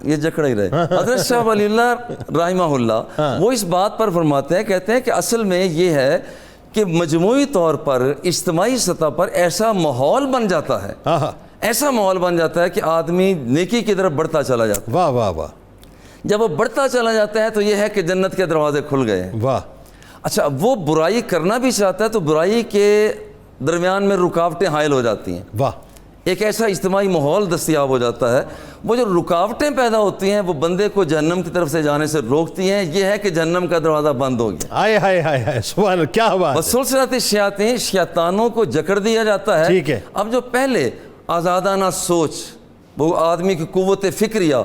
یہ جکڑا ہی رہے. حضرت شاہ ولی اللہ رحمہ اللہ وہ اس بات پر فرماتے ہیں، کہتے ہیں کہ اصل میں یہ ہے کہ مجموعی طور پر اجتماعی سطح پر ایسا ماحول بن جاتا ہے، ایسا ماحول بن جاتا ہے کہ آدمی نیکی کی طرف بڑھتا چلا جاتا ہے. واہ واہ واہ. جب وہ بڑھتا چلا جاتا ہے تو یہ ہے کہ جنت کے دروازے کھل گئے ہیں. واہ. اچھا وہ برائی کرنا بھی چاہتا ہے تو برائی کے درمیان میں رکاوٹیں حائل ہو جاتی ہیں. واہ. ایک ایسا اجتماعی ماحول دستیاب ہو جاتا ہے. وہ جو رکاوٹیں پیدا ہوتی ہیں وہ بندے کو جہنم کی طرف سے جانے سے روکتی ہیں. یہ ہے کہ جہنم کا دروازہ بند ہو گیا. ہائے ہائے ہائے ہائے سبحان اللہ. کیا بات ہے. سلسلۃ الشیاطین، شیطانوں کو جکڑ دیا جاتا ہے. ٹھیک ہے. اب جو پہلے آزادانہ سوچ، وہ آدمی کی قوت فکریہ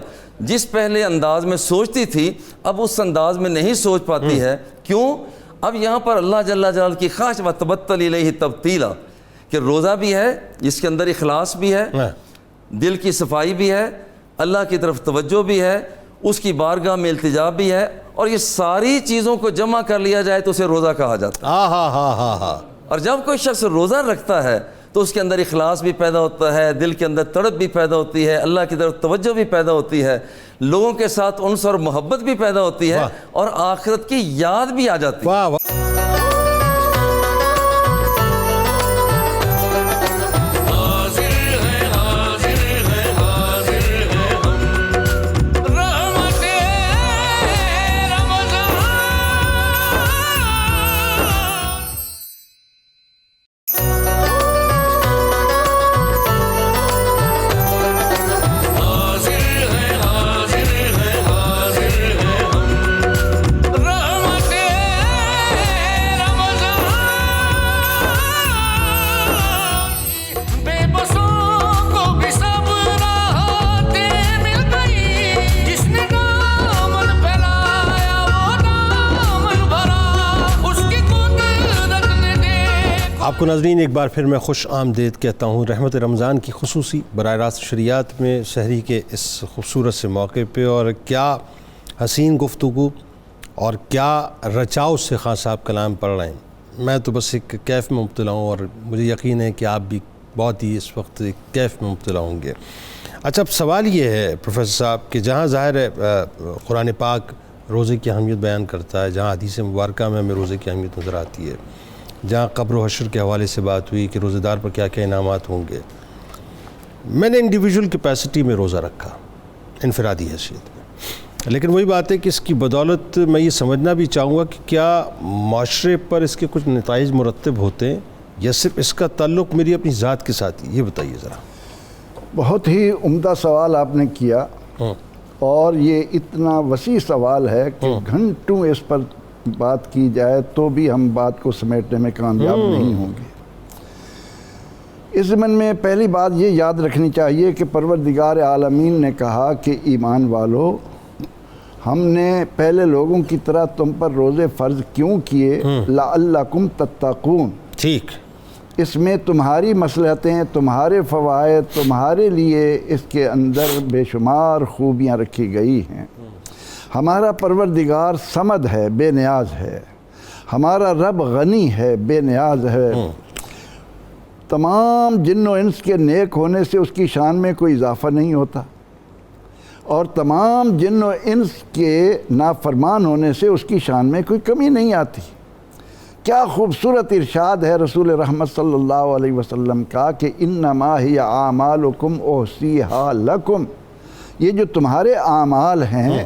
جس پہلے انداز میں سوچتی تھی اب اس انداز میں نہیں سوچ پاتی ہے. کیوں؟ اب یہاں پر اللہ جل جلالہ کی خواہش وتبتل الیہ تبتیلا کہ روزہ بھی ہے جس کے اندر اخلاص بھی ہے، دل کی صفائی بھی ہے، اللہ کی طرف توجہ بھی ہے، اس کی بارگاہ میں التجا بھی ہے، اور یہ ساری چیزوں کو جمع کر لیا جائے تو اسے روزہ کہا جاتا ہے. اور جب کوئی شخص روزہ رکھتا ہے تو اس کے اندر اخلاص بھی پیدا ہوتا ہے، دل کے اندر تڑپ بھی پیدا ہوتی ہے، اللہ کی طرف توجہ بھی پیدا ہوتی ہے، لوگوں کے ساتھ انس اور محبت بھی پیدا ہوتی ہے، اور آخرت کی یاد بھی آ جاتی ہے. آپ کو ناظرین ایک بار پھر میں خوش آمدید کہتا ہوں رحمت رمضان کی خصوصی براہ راست شریعت میں سحری کے اس خوبصورت سے موقع پہ، اور کیا حسین گفتگو اور کیا رچاؤ سے خان صاحب کلام پڑھ رہے ہیں۔ میں تو بس ایک کیف میں مبتلا ہوں، اور مجھے یقین ہے کہ آپ بھی بہت ہی اس وقت ایک کیف میں مبتلا ہوں گے۔ اچھا، اب سوال یہ ہے پروفیسر صاحب کہ جہاں ظاہر ہے قرآن پاک روزے کی اہمیت بیان کرتا ہے، جہاں حدیث مبارکہ میں ہمیں روزے کی اہمیت نظر آتی ہے، جہاں قبر و حشر کے حوالے سے بات ہوئی کہ روزہ دار پر کیا کیا انعامات ہوں گے، میں نے انڈیویجول کیپیسٹی میں روزہ رکھا انفرادی حیثیت میں، لیکن وہی بات ہے کہ اس کی بدولت میں یہ سمجھنا بھی چاہوں گا کہ کیا معاشرے پر اس کے کچھ نتائج مرتب ہوتے ہیں یا صرف اس کا تعلق میری اپنی ذات کے ساتھ ہی؟ یہ بتائیے ذرا۔ بہت ہی عمدہ سوال آپ نے کیا، اور یہ اتنا وسیع سوال ہے کہ گھنٹوں اس پر بات کی جائے تو بھی ہم بات کو سمیٹنے میں کامیاب نہیں ہوں گے۔ اس ضمن میں پہلی بات یہ یاد رکھنی چاہیے کہ پروردگار عالمین نے کہا کہ ایمان والو، ہم نے پہلے لوگوں کی طرح تم پر روزے فرض کیوں کیے؟ لعلکم تتقون۔ ٹھیک، اس میں تمہاری مصلحتیں، تمہارے فوائد، تمہارے لیے اس کے اندر بے شمار خوبیاں رکھی گئی ہیں۔ ہمارا پروردگار صمد ہے، بے نیاز ہے، ہمارا رب غنی ہے، بے نیاز ہے، تمام جن و انس کے نیک ہونے سے اس کی شان میں کوئی اضافہ نہیں ہوتا، اور تمام جن و انس کے نافرمان ہونے سے اس کی شان میں کوئی کمی نہیں آتی۔ کیا خوبصورت ارشاد ہے رسول رحمت صلی اللہ علیہ وسلم کا کہ انما ہی اعمالکم احصیھا لکم، یہ جو تمہارے اعمال ہیں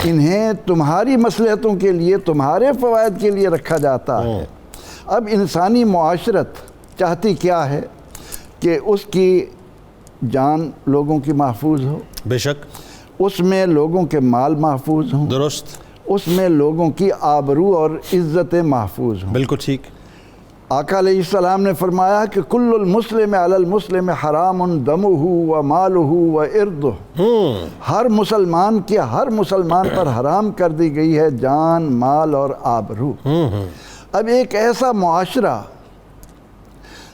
انہیں تمہاری مصلحتوں کے لیے، تمہارے فوائد کے لیے رکھا جاتا ہے۔ اب انسانی معاشرت چاہتی کیا ہے؟ کہ اس کی جان لوگوں کی محفوظ ہو، بے شک، اس میں لوگوں کے مال محفوظ ہوں، درست، اس میں لوگوں کی آبرو اور عزتیں محفوظ ہوں۔ بالکل ٹھیک۔ آقا علیہ السلام نے فرمایا کہ کل المسلم علی المسلم حرام دمہ و مالہ و عرضہ، ہر مسلمان کی ہر مسلمان پر حرام کر دی گئی ہے جان، مال اور آبرو۔ اب ایک ایسا معاشرہ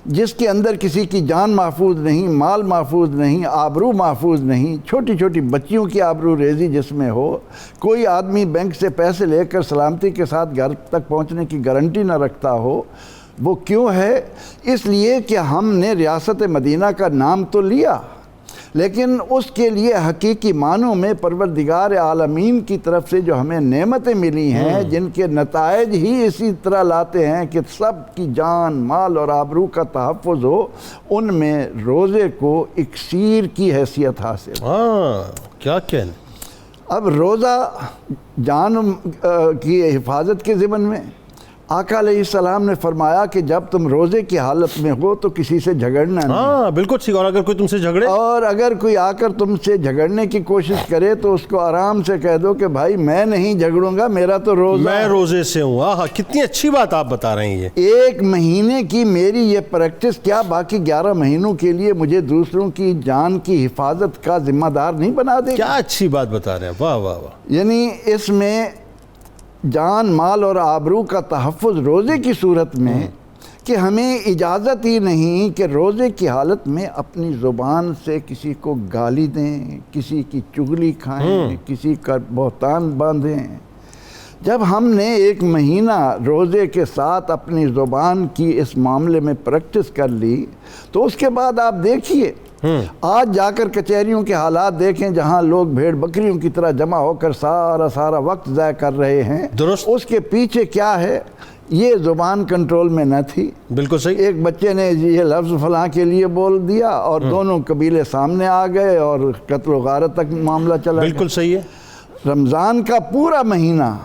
جس کے اندر کسی کی جان محفوظ نہیں، مال محفوظ نہیں، آبرو محفوظ نہیں، چھوٹی چھوٹی بچیوں کی آبرو ریزی جس میں ہو، کوئی آدمی بینک سے پیسے لے کر سلامتی کے ساتھ گھر تک پہنچنے کی گارنٹی نہ رکھتا ہو، وہ کیوں ہے؟ اس لیے کہ ہم نے ریاست مدینہ کا نام تو لیا، لیکن اس کے لیے حقیقی معنوں میں پروردگار عالمین کی طرف سے جو ہمیں نعمتیں ملی ہیں، جن کے نتائج ہی اسی طرح لاتے ہیں کہ سب کی جان، مال اور آبرو کا تحفظ ہو، ان میں روزے کو اکسیر کی حیثیت حاصل۔ کیا کہنے؟ اب روزہ جان کی حفاظت کے ضمن میں آقا علیہ السلام نے فرمایا کہ جب تم روزے کی حالت میں ہو تو کسی سے جھگڑنا نہیں۔ بالکل ٹھیک۔ اور اگر کوئی تم سے جھگڑے، اور اگر کوئی آ کر تم سے جھگڑنے کی کوشش کرے تو اس کو آرام سے کہہ دو کہ بھائی میں نہیں جھگڑوں گا، میرا تو روزہ، میں روزے سے ہوں۔ کتنی اچھی بات آپ بتا رہے ہیں۔ یہ ایک مہینے کی میری یہ پریکٹس کیا باقی 11 مہینوں کے لیے مجھے دوسروں کی جان کی حفاظت کا ذمہ دار نہیں بنا دے؟ کیا اچھی بات بتا رہے ہیں، واہ واہ واہ۔ یعنی اس میں جان، مال اور آبرو کا تحفظ روزے کی صورت میں کہ ہمیں اجازت ہی نہیں کہ روزے کی حالت میں اپنی زبان سے کسی کو گالی دیں، کسی کی چغلی کھائیں، کسی کا بہتان باندھیں۔ جب ہم نے ایک مہینہ روزے کے ساتھ اپنی زبان کی اس معاملے میں پریکٹس کر لی تو اس کے بعد آپ دیکھیے آج جا کر کچہریوں کے حالات دیکھیں جہاں لوگ بھیڑ بکریوں کی طرح جمع ہو کر سارا وقت ضائع کر رہے ہیں۔ درست۔ اس کے پیچھے کیا ہے؟ یہ زبان کنٹرول میں نہ تھی۔ بالکل صحیح۔ ایک بچے نے یہ لفظ فلاں کے لیے بول دیا اور دونوں قبیلے سامنے آ گئے اور قتل و غارت تک معاملہ چلا۔ بالکل صحیح ہے۔ رمضان کا پورا مہینہ،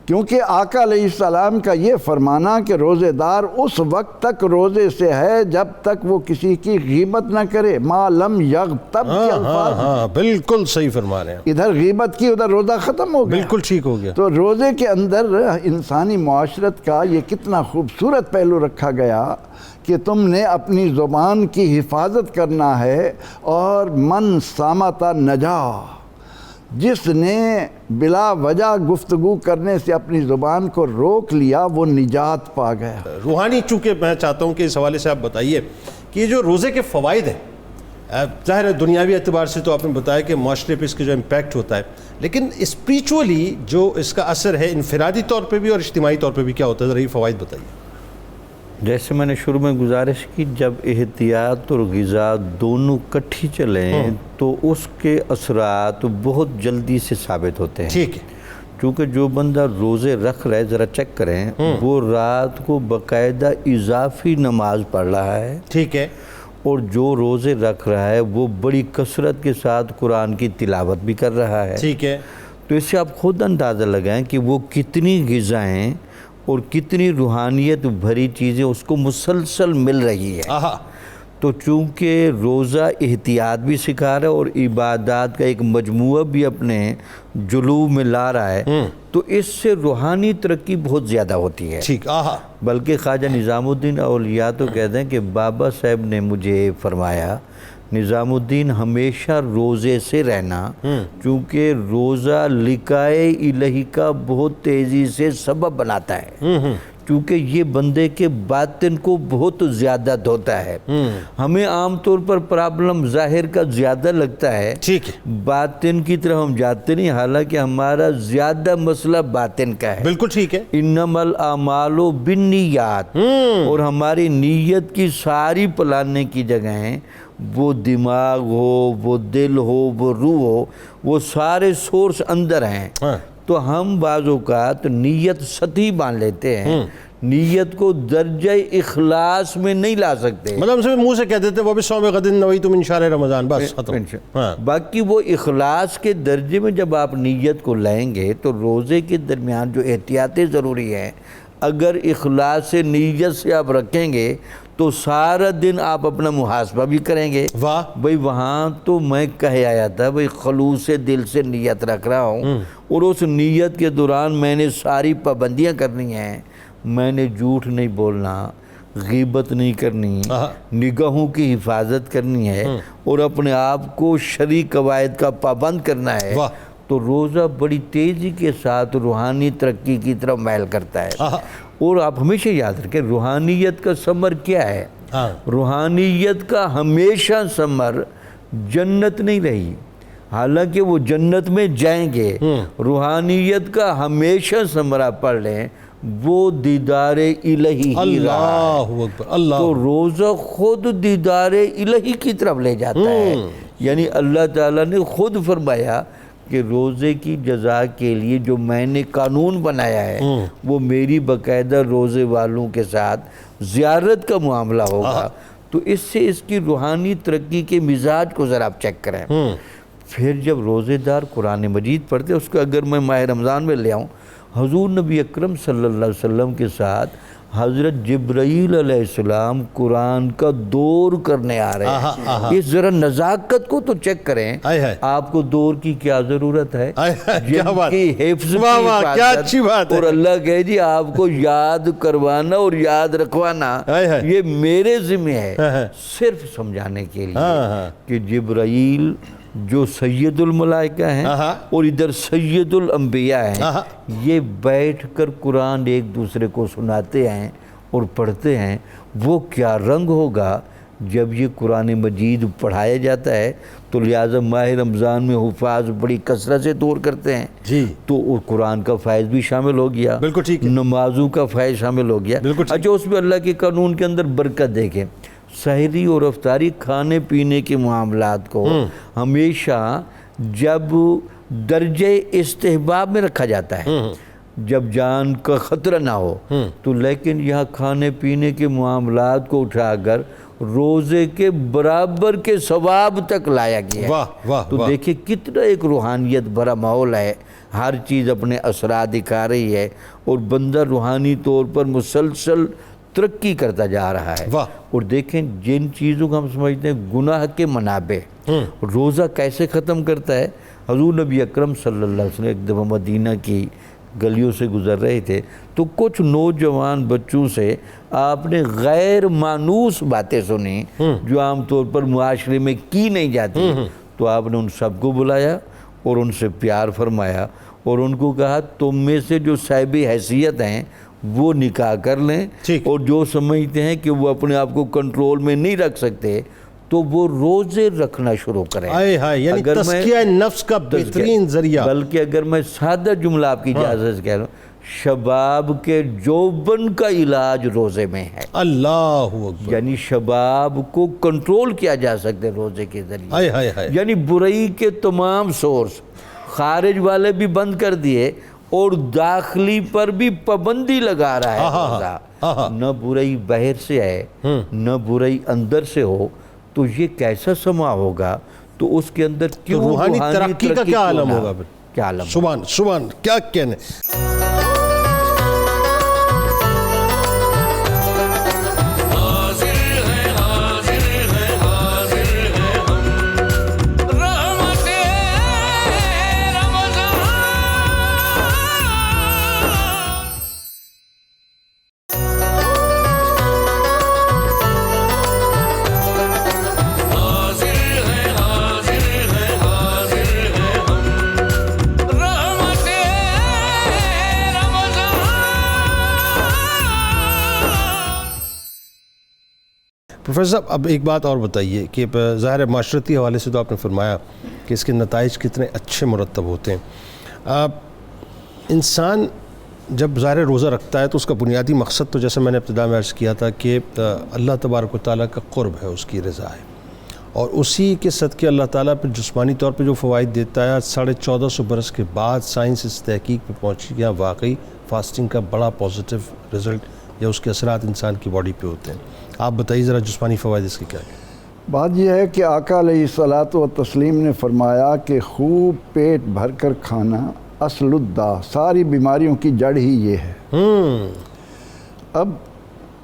کیونکہ آقا علیہ السلام کا یہ فرمانا کہ روزے دار اس وقت تک روزے سے ہے جب تک وہ کسی کی غیبت نہ کرے، ما لم یغتب کے الفاظ، بالکل صحیح فرما رہے ہیں۔ ادھر غیبت کی ادھر روزہ ختم ہو گیا۔ بالکل ٹھیک ہو گیا۔ تو روزے کے اندر انسانی معاشرت کا یہ کتنا خوبصورت پہلو رکھا گیا کہ تم نے اپنی زبان کی حفاظت کرنا ہے، اور من صامت نجا، جس نے بلا وجہ گفتگو کرنے سے اپنی زبان کو روک لیا وہ نجات پا گیا۔ روحانی، چونکہ میں چاہتا ہوں کہ اس حوالے سے آپ بتائیے کہ یہ جو روزے کے فوائد ہیں، ظاہر ہے دنیاوی اعتبار سے تو آپ نے بتایا کہ معاشرے پہ اس کے جو امپیکٹ ہوتا ہے، لیکن اسپریچولی جو اس کا اثر ہے انفرادی طور پہ بھی اور اجتماعی طور پہ بھی کیا ہوتا ہے، ذرا یہ فوائد بتائیے۔ جیسے میں نے شروع میں گزارش کی، جب احتیاط اور غذا دونوں کٹھی چلیں تو اس کے اثرات بہت جلدی سے ثابت ہوتے ہیں۔ ٹھیک ہے، چونکہ جو بندہ روزے رکھ رہا ہے، ذرا چیک کریں، وہ رات کو باقاعدہ اضافی نماز پڑھ رہا ہے، ٹھیک ہے، اور جو روزے رکھ رہا ہے وہ بڑی کثرت کے ساتھ قرآن کی تلاوت بھی کر رہا ہے۔ ٹھیک ہے، تو اس سے آپ خود اندازہ لگائیں کہ وہ کتنی غذائیں اور کتنی روحانیت بھری چیزیں اس کو مسلسل مل رہی ہے۔ آہا، تو چونکہ روزہ احتیاط بھی سکھا رہا ہے اور عبادات کا ایک مجموعہ بھی اپنے جلوہ میں لا رہا ہے، تو اس سے روحانی ترقی بہت زیادہ ہوتی ہے۔ ٹھیک، آہا، بلکہ خواجہ نظام الدین اولیاء تو کہتے ہیں کہ بابا صاحب نے مجھے فرمایا، نظام الدین ہمیشہ روزے سے رہنا، چونکہ روزہ لقائے الہی کا بہت تیزی سے سبب بناتا ہے، چونکہ یہ بندے کے باطن کو بہت زیادہ دھوتا ہے۔ ہمیں عام طور پر پرابلم ظاہر کا زیادہ لگتا ہے، ٹھیک ہے، باطن کی طرف ہم جاتے نہیں، حالانکہ ہمارا زیادہ مسئلہ باطن کا ہے۔ بالکل ٹھیک ہے، انما الاعمال بالنیات، اور ہماری نیت کی ساری پلانے کی جگہیں، وہ دماغ ہو، وہ دل ہو، وہ روح ہو، وہ سارے سورس اندر ہیں۔ تو ہم بعض اوقات نیت سطحی مان لیتے ہیں، نیت کو درجہ اخلاص میں نہیں لا سکتے۔ مطلب ہم سے منہ سے کہہ دیتے وہ بھی صوم غد نویت من شہر رمضان، بس ختم۔ باقی وہ اخلاص کے درجے میں جب آپ نیت کو لائیں گے تو روزے کے درمیان جو احتیاطیں ضروری ہیں، اگر اخلاص سے نیت سے آپ رکھیں گے تو سارا دن آپ اپنا محاسبہ بھی کریں گے۔ واہ، بھئی وہاں تو میں کہہ آیا تھا، بھئی خلوص دل سے نیت رکھ رہا ہوں، اور اس نیت کے دوران میں نے ساری پابندیاں کرنی ہیں، میں نے جھوٹ نہیں بولنا، غیبت نہیں کرنی، نگاہوں کی حفاظت کرنی ہے، اور اپنے آپ کو شرعی قواعد کا پابند کرنا ہے، تو روزہ بڑی تیزی کے ساتھ روحانی ترقی کی طرف میل کرتا ہے۔ اور آپ ہمیشہ یاد رکھیں روحانیت کا ثمر کیا ہے؟ روحانیت کا ہمیشہ ثمر جنت نہیں رہی، حالانکہ وہ جنت میں جائیں گے۔ روحانیت کا ہمیشہ ثمر آپ پڑھ لیں، وہ دیدار الہی ہی رہا ہے۔ اللہ اکبر، اللہ، تو روزہ خود دیدار الہی کی طرف لے جاتا ہے، یعنی اللہ تعالیٰ نے خود فرمایا کہ روزے کی جزا کے لیے جو میں نے قانون بنایا ہے وہ میری باقاعدہ روزے والوں کے ساتھ زیارت کا معاملہ ہوگا۔ تو اس سے اس کی روحانی ترقی کے مزاج کو ذرا آپ چیک کریں۔ پھر جب روزے دار قرآن مجید پڑھتے، اس کو اگر میں ماہ رمضان میں لے آؤں، حضور نبی اکرم صلی اللہ علیہ وسلم کے ساتھ حضرت جبرائیل علیہ السلام قرآن کا دور کرنے آ رہے ہیں۔ اس ذرا نزاکت کو تو چیک کریں، آپ کو دور کی کیا ضرورت ہے، جن کی حفظ کی حفاظت، اور اللہ کہے جی آپ کو یاد کروانا اور یاد رکھوانا یہ میرے ذمہ ہے، صرف سمجھانے کے لیے کہ جبرائیل جو سید الملائکہ ہیں اور ادھر سید الانبیاء ہیں، یہ بیٹھ کر قرآن ایک دوسرے کو سناتے ہیں اور پڑھتے ہیں۔ وہ کیا رنگ ہوگا جب یہ قرآن مجید پڑھایا جاتا ہے، تو لہٰذا ماہ رمضان میں حفاظ بڑی کثرت سے دور کرتے ہیں، جی، تو قرآن کا فائز بھی شامل ہو گیا، بالکل ٹھیک ہے، نمازوں کا فائز شامل ہو گیا۔ اچھا، اس میں اللہ کے قانون کے اندر برکت دیکھیں، سحری اور افطاری کھانے پینے کے معاملات کو ہمیشہ جب درجہ استحباب میں رکھا جاتا ہے، جب جان کا خطرہ نہ ہو، تو لیکن یہاں کھانے پینے کے معاملات کو اٹھا کر روزے کے برابر کے ثواب تک لایا گیا ہے۔ تو دیکھیں کتنا ایک روحانیت بھرا ماحول ہے، ہر چیز اپنے اثرات دکھا رہی ہے، اور بندہ روحانی طور پر مسلسل ترقی کرتا جا رہا ہے۔ اور دیکھیں جن چیزوں کو ہم سمجھتے ہیں گناہ کے منابع، روزہ کیسے ختم کرتا ہے۔ حضور نبی اکرم صلی اللہ علیہ وسلم ایک دفعہ مدینہ کی گلیوں سے گزر رہے تھے، تو کچھ نوجوان بچوں سے آپ نے غیر مانوس باتیں سنی جو عام طور پر معاشرے میں کی نہیں جاتی، تو آپ نے ان سب کو بلایا اور ان سے پیار فرمایا اور ان کو کہا تم میں سے جو صاحب حیثیت ہیں وہ نکاح کر لیں، اور جو سمجھتے ہیں کہ وہ اپنے آپ کو کنٹرول میں نہیں رکھ سکتے تو وہ روزے رکھنا شروع کریں۔ یعنی تزکیہ نفس کا بہترین ذریعہ۔ بلکہ اگر میں سادہ جملہ آپ کی اجازت سے کہہ رہا ہوں، شباب کے جوبن کا علاج روزے میں ہے۔ اللہ اکبر۔ یعنی شباب کو کنٹرول کیا جا سکتے روزے کے ذریعے، یعنی برائی کے تمام سورس خارج والے بھی بند کر دیے اور داخلی پر بھی پابندی لگا رہا ہے روزہ۔ نہ برائی باہر سے ہے نہ برائی اندر سے ہو، تو یہ کیسا سما ہوگا؟ تو اس کے اندر کیوں روحانی ترقی کا کیا عالم ہوگا؟ کیا عالم؟ سبحان کیا کہنے۔ پروفیسر صاحب اب ایک بات اور بتائیے کہ ظاہر معاشرتی حوالے سے تو آپ نے فرمایا کہ اس کے نتائج کتنے اچھے مرتب ہوتے ہیں۔ انسان جب ظاہر روزہ رکھتا ہے تو اس کا بنیادی مقصد تو جیسے میں نے ابتدا میں عرض کیا تھا کہ اللہ تبارک و تعالیٰ کا قرب ہے، اس کی رضا ہے، اور اسی کے صدقے اللہ تعالیٰ پہ جسمانی طور پہ جو فوائد دیتا ہے 1450 برس کے بعد سائنس اس تحقیق پہ پہنچی کہ واقعی فاسٹنگ کا بڑا پازیٹیو رزلٹ یا اس کے اثرات انسان کی باڈی پہ ہوتے ہیں۔ آپ بتائیے ذرا جسمانی فوائد اس کے کیا ہے؟ بات یہ ہے کہ آقا علیہ الصلاۃ والتسلیم نے فرمایا کہ خوب پیٹ بھر کر کھانا اصل الداء، ساری بیماریوں کی جڑ ہی یہ ہے۔ اب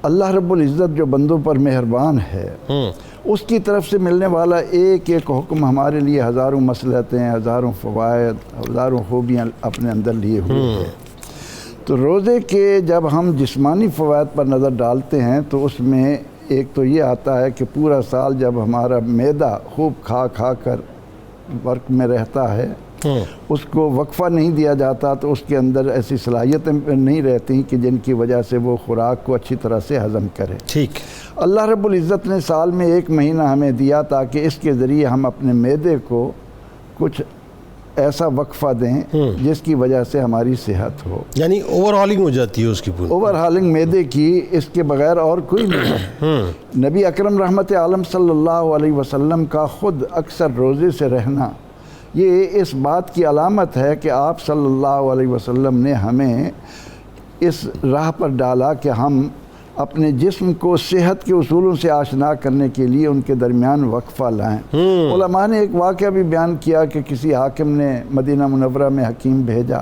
اللہ رب العزت جو بندوں پر مہربان ہے، اس کی طرف سے ملنے والا ایک ایک حکم ہمارے لیے ہزاروں مصلحتیں، ہزاروں فوائد، ہزاروں خوبیاں اپنے اندر لیے ہوئے ہیں۔ تو روزے کے جب ہم جسمانی فوائد پر نظر ڈالتے ہیں تو اس میں ایک تو یہ آتا ہے کہ پورا سال جب ہمارا معدہ خوب کھا کھا کر ورک میں رہتا ہے، اس کو وقفہ نہیں دیا جاتا تو اس کے اندر ایسی صلاحیتیں نہیں رہتی کہ جن کی وجہ سے وہ خوراک کو اچھی طرح سے ہضم کرے۔ ٹھیک، اللہ رب العزت نے سال میں 1 مہینہ ہمیں دیا تاکہ اس کے ذریعے ہم اپنے معدے کو کچھ ایسا وقفہ دیں جس کی وجہ سے ہماری صحت ہو، یعنی اوور ہالنگ ہو جاتی ہے اس کی پوری اوور ہالنگ معدے کی، اس کے بغیر اور کوئی نہیں ہے۔ نبی اکرم رحمت عالم صلی اللہ علیہ وسلم کا خود اکثر روزے سے رہنا یہ اس بات کی علامت ہے کہ آپ صلی اللہ علیہ وسلم نے ہمیں اس راہ پر ڈالا کہ ہم اپنے جسم کو صحت کے اصولوں سے آشنا کرنے کے لیے ان کے درمیان وقفہ لائیں۔ علماء نے ایک واقعہ بھی بیان کیا کہ کسی حاکم نے مدینہ منورہ میں حکیم بھیجا،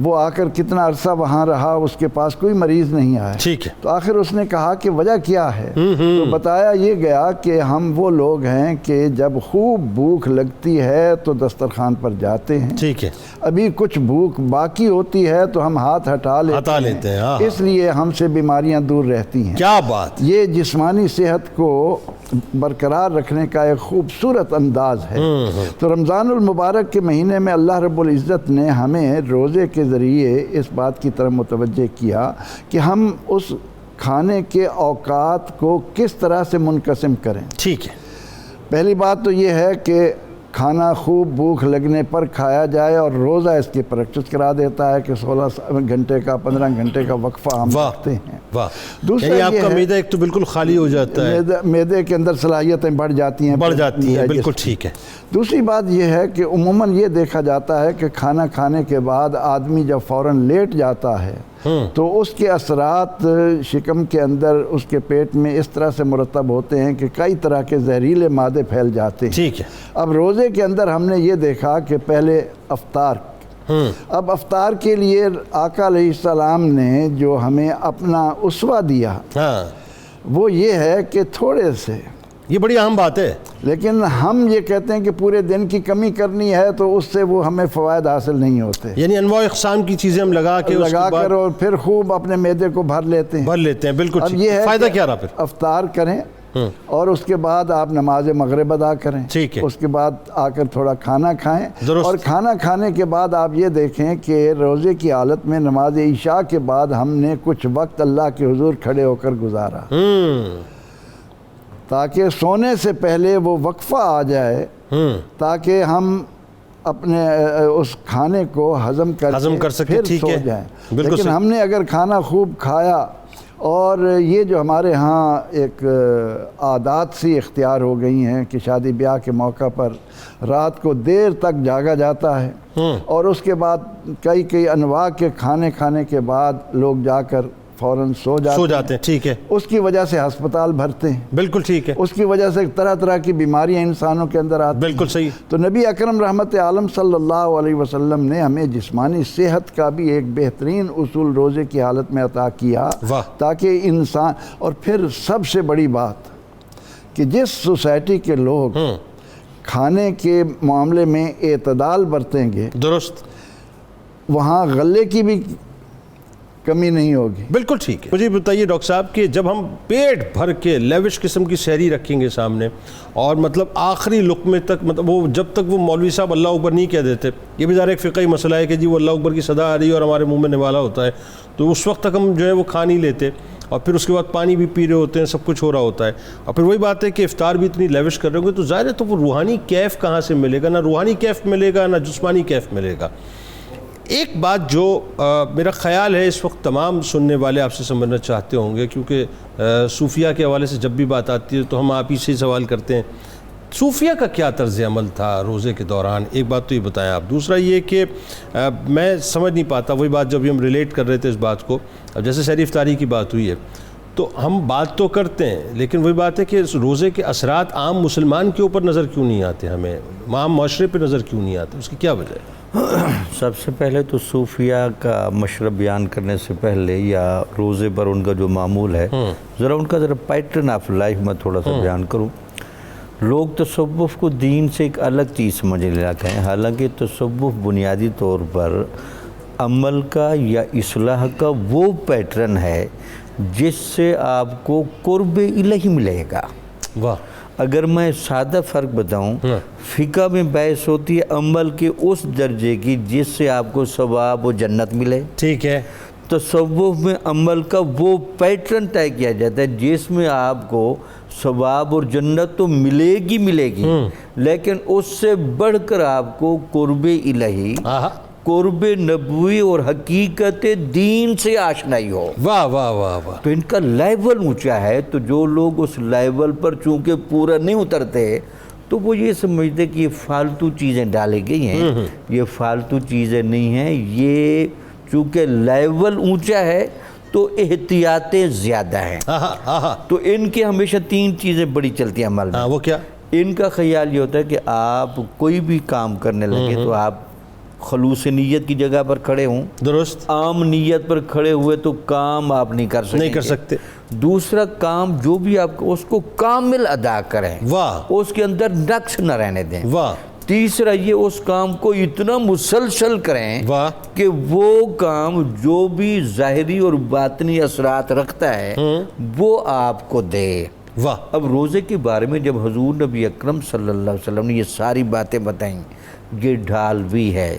وہ آ کر کتنا عرصہ وہاں رہا، اس کے پاس کوئی مریض نہیں آیا۔ ٹھیک ہے، تو آخر اس نے کہا کہ وجہ کیا ہے؟ تو بتایا یہ گیا کہ ہم وہ لوگ ہیں کہ جب خوب بھوک لگتی ہے تو دسترخوان پر جاتے ہیں، ٹھیک ہے، ابھی کچھ بھوک باقی ہوتی ہے تو ہم ہاتھ ہٹا لیتے ہیں، اس لیے ہم سے بیماریاں دور رہتی ہیں۔ کیا بات! یہ جسمانی صحت کو برقرار رکھنے کا ایک خوبصورت انداز ہے۔ تو رمضان المبارک کے مہینے میں اللہ رب العزت نے ہمیں روزے کے ذریعے اس بات کی طرف متوجہ کیا کہ ہم اس کھانے کے اوقات کو کس طرح سے منقسم کریں۔ ٹھیک ہے، پہلی بات تو یہ ہے کہ کھانا خوب بھوک لگنے پر کھایا جائے، اور روزہ اس کی پریکٹس کرا دیتا ہے کہ 16 گھنٹے کا 15 گھنٹے کا وقفہ ہم رکھتے ہیں۔ دوسرا یعنی آپ کا معدہ ایک تو بالکل خالی ہو جاتا ہے، معدے کے اندر صلاحیتیں بڑھ جاتی ہیں، بالکل ٹھیک ہے۔ دوسری بات یہ ہے کہ عموماً یہ دیکھا جاتا ہے کہ کھانا کھانے کے بعد آدمی جب فوراً لیٹ جاتا ہے تو اس کے اثرات شکم کے اندر، اس کے پیٹ میں اس طرح سے مرتب ہوتے ہیں کہ کئی طرح کے زہریلے مادے پھیل جاتے ہیں۔ ٹھیک ہے، اب روزے کے اندر ہم نے یہ دیکھا کہ پہلے افطار، اب افطار کے لیے آقا علیہ السلام نے جو ہمیں اپنا اسوہ دیا وہ یہ ہے کہ تھوڑے سے، یہ بڑی اہم بات ہے، لیکن ہم یہ کہتے ہیں کہ پورے دن کی کمی کرنی ہے تو اس سے وہ ہمیں فوائد حاصل نہیں ہوتے، یعنی انواع اقسام کی چیزیں ہم لگا کر اور پھر خوب اپنے معدے کو بھر لیتے ہیں۔ بالکل ٹھیک ہے، فائدہ کیا رہا پھر؟ افطار کریں اور اس کے بعد آپ نماز مغرب ادا کریں، ٹھیک ہے، اس کے بعد آ کر تھوڑا کھانا کھائیں، درست، اور کھانا کھانے کے بعد آپ یہ دیکھیں کہ روزے کی حالت میں نماز عشاء کے بعد ہم نے کچھ وقت اللہ کے حضور کھڑے ہو کر گزارا تاکہ سونے سے پہلے وہ وقفہ آ جائے، تاکہ ہم اپنے اس کھانے کو ہضم کر سکیں، پھر ٹھیک سو ہے، جائیں۔ بالکل لیکن صحیح۔ ہم نے اگر کھانا خوب کھایا، اور یہ جو ہمارے ہاں ایک عادات سی اختیار ہو گئی ہیں کہ شادی بیاہ کے موقع پر رات کو دیر تک جاگا جاتا ہے، اور اس کے بعد کئی انواع کے کھانے کھانے کے بعد لوگ جا کر فوراً سو جاتے ہیں، ٹھیک ہے، اس کی وجہ سے ہسپتال بھرتے ہیں، بالکل ٹھیک ہے، اس کی وجہ سے طرح طرح کی بیماریاں انسانوں کے اندر آتی ہیں۔ بالکل صحیح۔ تو نبی اکرم رحمت عالم صلی اللہ علیہ وسلم نے ہمیں جسمانی صحت کا بھی ایک بہترین اصول روزے کی حالت میں عطا کیا، تاکہ انسان، اور پھر سب سے بڑی بات کہ جس سوسائٹی کے لوگ کھانے کے معاملے میں اعتدال برتیں گے، درست، وہاں غلے کی بھی کمی نہیں ہوگی۔ بالکل ٹھیک ہے۔ مجھے بتائیے ڈاکٹر صاحب کہ جب ہم پیٹ بھر کے لیوش قسم کی سحری رکھیں گے سامنے، اور مطلب آخری لقمے تک، مطلب وہ جب تک وہ مولوی صاحب اللہ اکبر نہیں کہہ دیتے، یہ بھی ذرا ایک فقہی مسئلہ ہے کہ جی وہ اللہ اکبر کی صدا آ رہی ہے اور ہمارے منہ میں نوالا ہوتا ہے، تو اس وقت تک ہم جو ہے وہ کھا نہیں لیتے، اور پھر اس کے بعد پانی بھی پی رہے ہوتے ہیں، سب کچھ ہو رہا ہوتا ہے، اور پھر وہی بات ہے کہ افطار بھی اتنی لیوش کر رہے ہوں گے، تو ظاہر ہے تو وہ روحانی کیف کہاں سے ملے گا؟ نہ روحانی کیف ملے گا، نہ جسمانی کیف ملے گا۔ ایک بات جو میرا خیال ہے اس وقت تمام سننے والے آپ سے سمجھنا چاہتے ہوں گے، کیونکہ صوفیہ کے حوالے سے جب بھی بات آتی ہے تو ہم آپ ہی سے سوال کرتے ہیں، صوفیہ کا کیا طرز عمل تھا روزے کے دوران؟ ایک بات تو یہ بتائیں آپ۔ دوسرا یہ کہ میں سمجھ نہیں پاتا، وہی بات جب ہم ریلیٹ کر رہے تھے اس بات کو، اب جیسے سحری افطاری کی بات ہوئی ہے تو ہم بات تو کرتے ہیں، لیکن وہی بات ہے کہ روزے کے اثرات عام مسلمان کے اوپر نظر کیوں نہیں آتے، ہمیں عام معاشرے پہ نظر کیوں نہیں آتے؟ اس کی کیا وجہ ہے؟ سب سے پہلے تو صوفیہ کا مشرب بیان کرنے سے پہلے یا روزے پر ان کا جو معمول ہے، ذرا ان کا پیٹرن آف لائف میں تھوڑا سا بیان کروں۔ لوگ تصوف کو دین سے ایک الگ چیز سمجھنے لگے ہیں، حالانکہ تصوف بنیادی طور پر عمل کا یا اصلاح کا وہ پیٹرن ہے جس سے آپ کو قرب الہی ملے گا۔ واہ! اگر میں سادہ فرق بتاؤں، فقہ میں بحث ہوتی ہے عمل کے اس درجے کی جس سے آپ کو ثواب و جنت ملے، ٹھیک ہے۔ تصوف میں عمل کا وہ پیٹرن طے کیا جاتا ہے جس میں آپ کو ثواب اور جنت تو ملے گی، لیکن اس سے بڑھ کر آپ کو قرب الہی، قرب نبوی اور حقیقت دین سے آشنائی ہو۔ واہ واہ واہ واہ! تو ان کا لیول اونچا ہے، تو جو لوگ اس لیول پر چونکہ پورا نہیں اترتے تو وہ یہ سمجھتے کہ یہ فالتو چیزیں ڈالی گئی ہیں، یہ فالتو چیزیں نہیں ہیں، یہ چونکہ لیول اونچا ہے تو احتیاطیں زیادہ ہیں۔ تو ان کے ہمیشہ تین چیزیں بڑی چلتی ہیں عمل میں۔ وہ کیا؟ ان کا خیال یہ ہوتا ہے کہ آپ کوئی بھی کام کرنے لگے تو آپ خلوص نیت کی جگہ پر کھڑے ہوں، درست، عام نیت پر کھڑے ہوئے تو کام آپ نہیں کر سکتے۔ دوسرا کام جو بھی آپ کو اس کو کامل ادا کریں، واہ، اس کے اندر نقص نہ رہنے دیں۔ واہ! تیسرا یہ اس کام کو اتنا مسلسل کریں واہ، کہ وہ کام جو بھی ظاہری اور باطنی اثرات رکھتا ہے وہ آپ کو دے۔ واہ! اب روزے کے بارے میں جب حضور نبی اکرم صلی اللہ علیہ وسلم نے یہ ساری باتیں بتائیں، یہ ڈھال بھی ہے،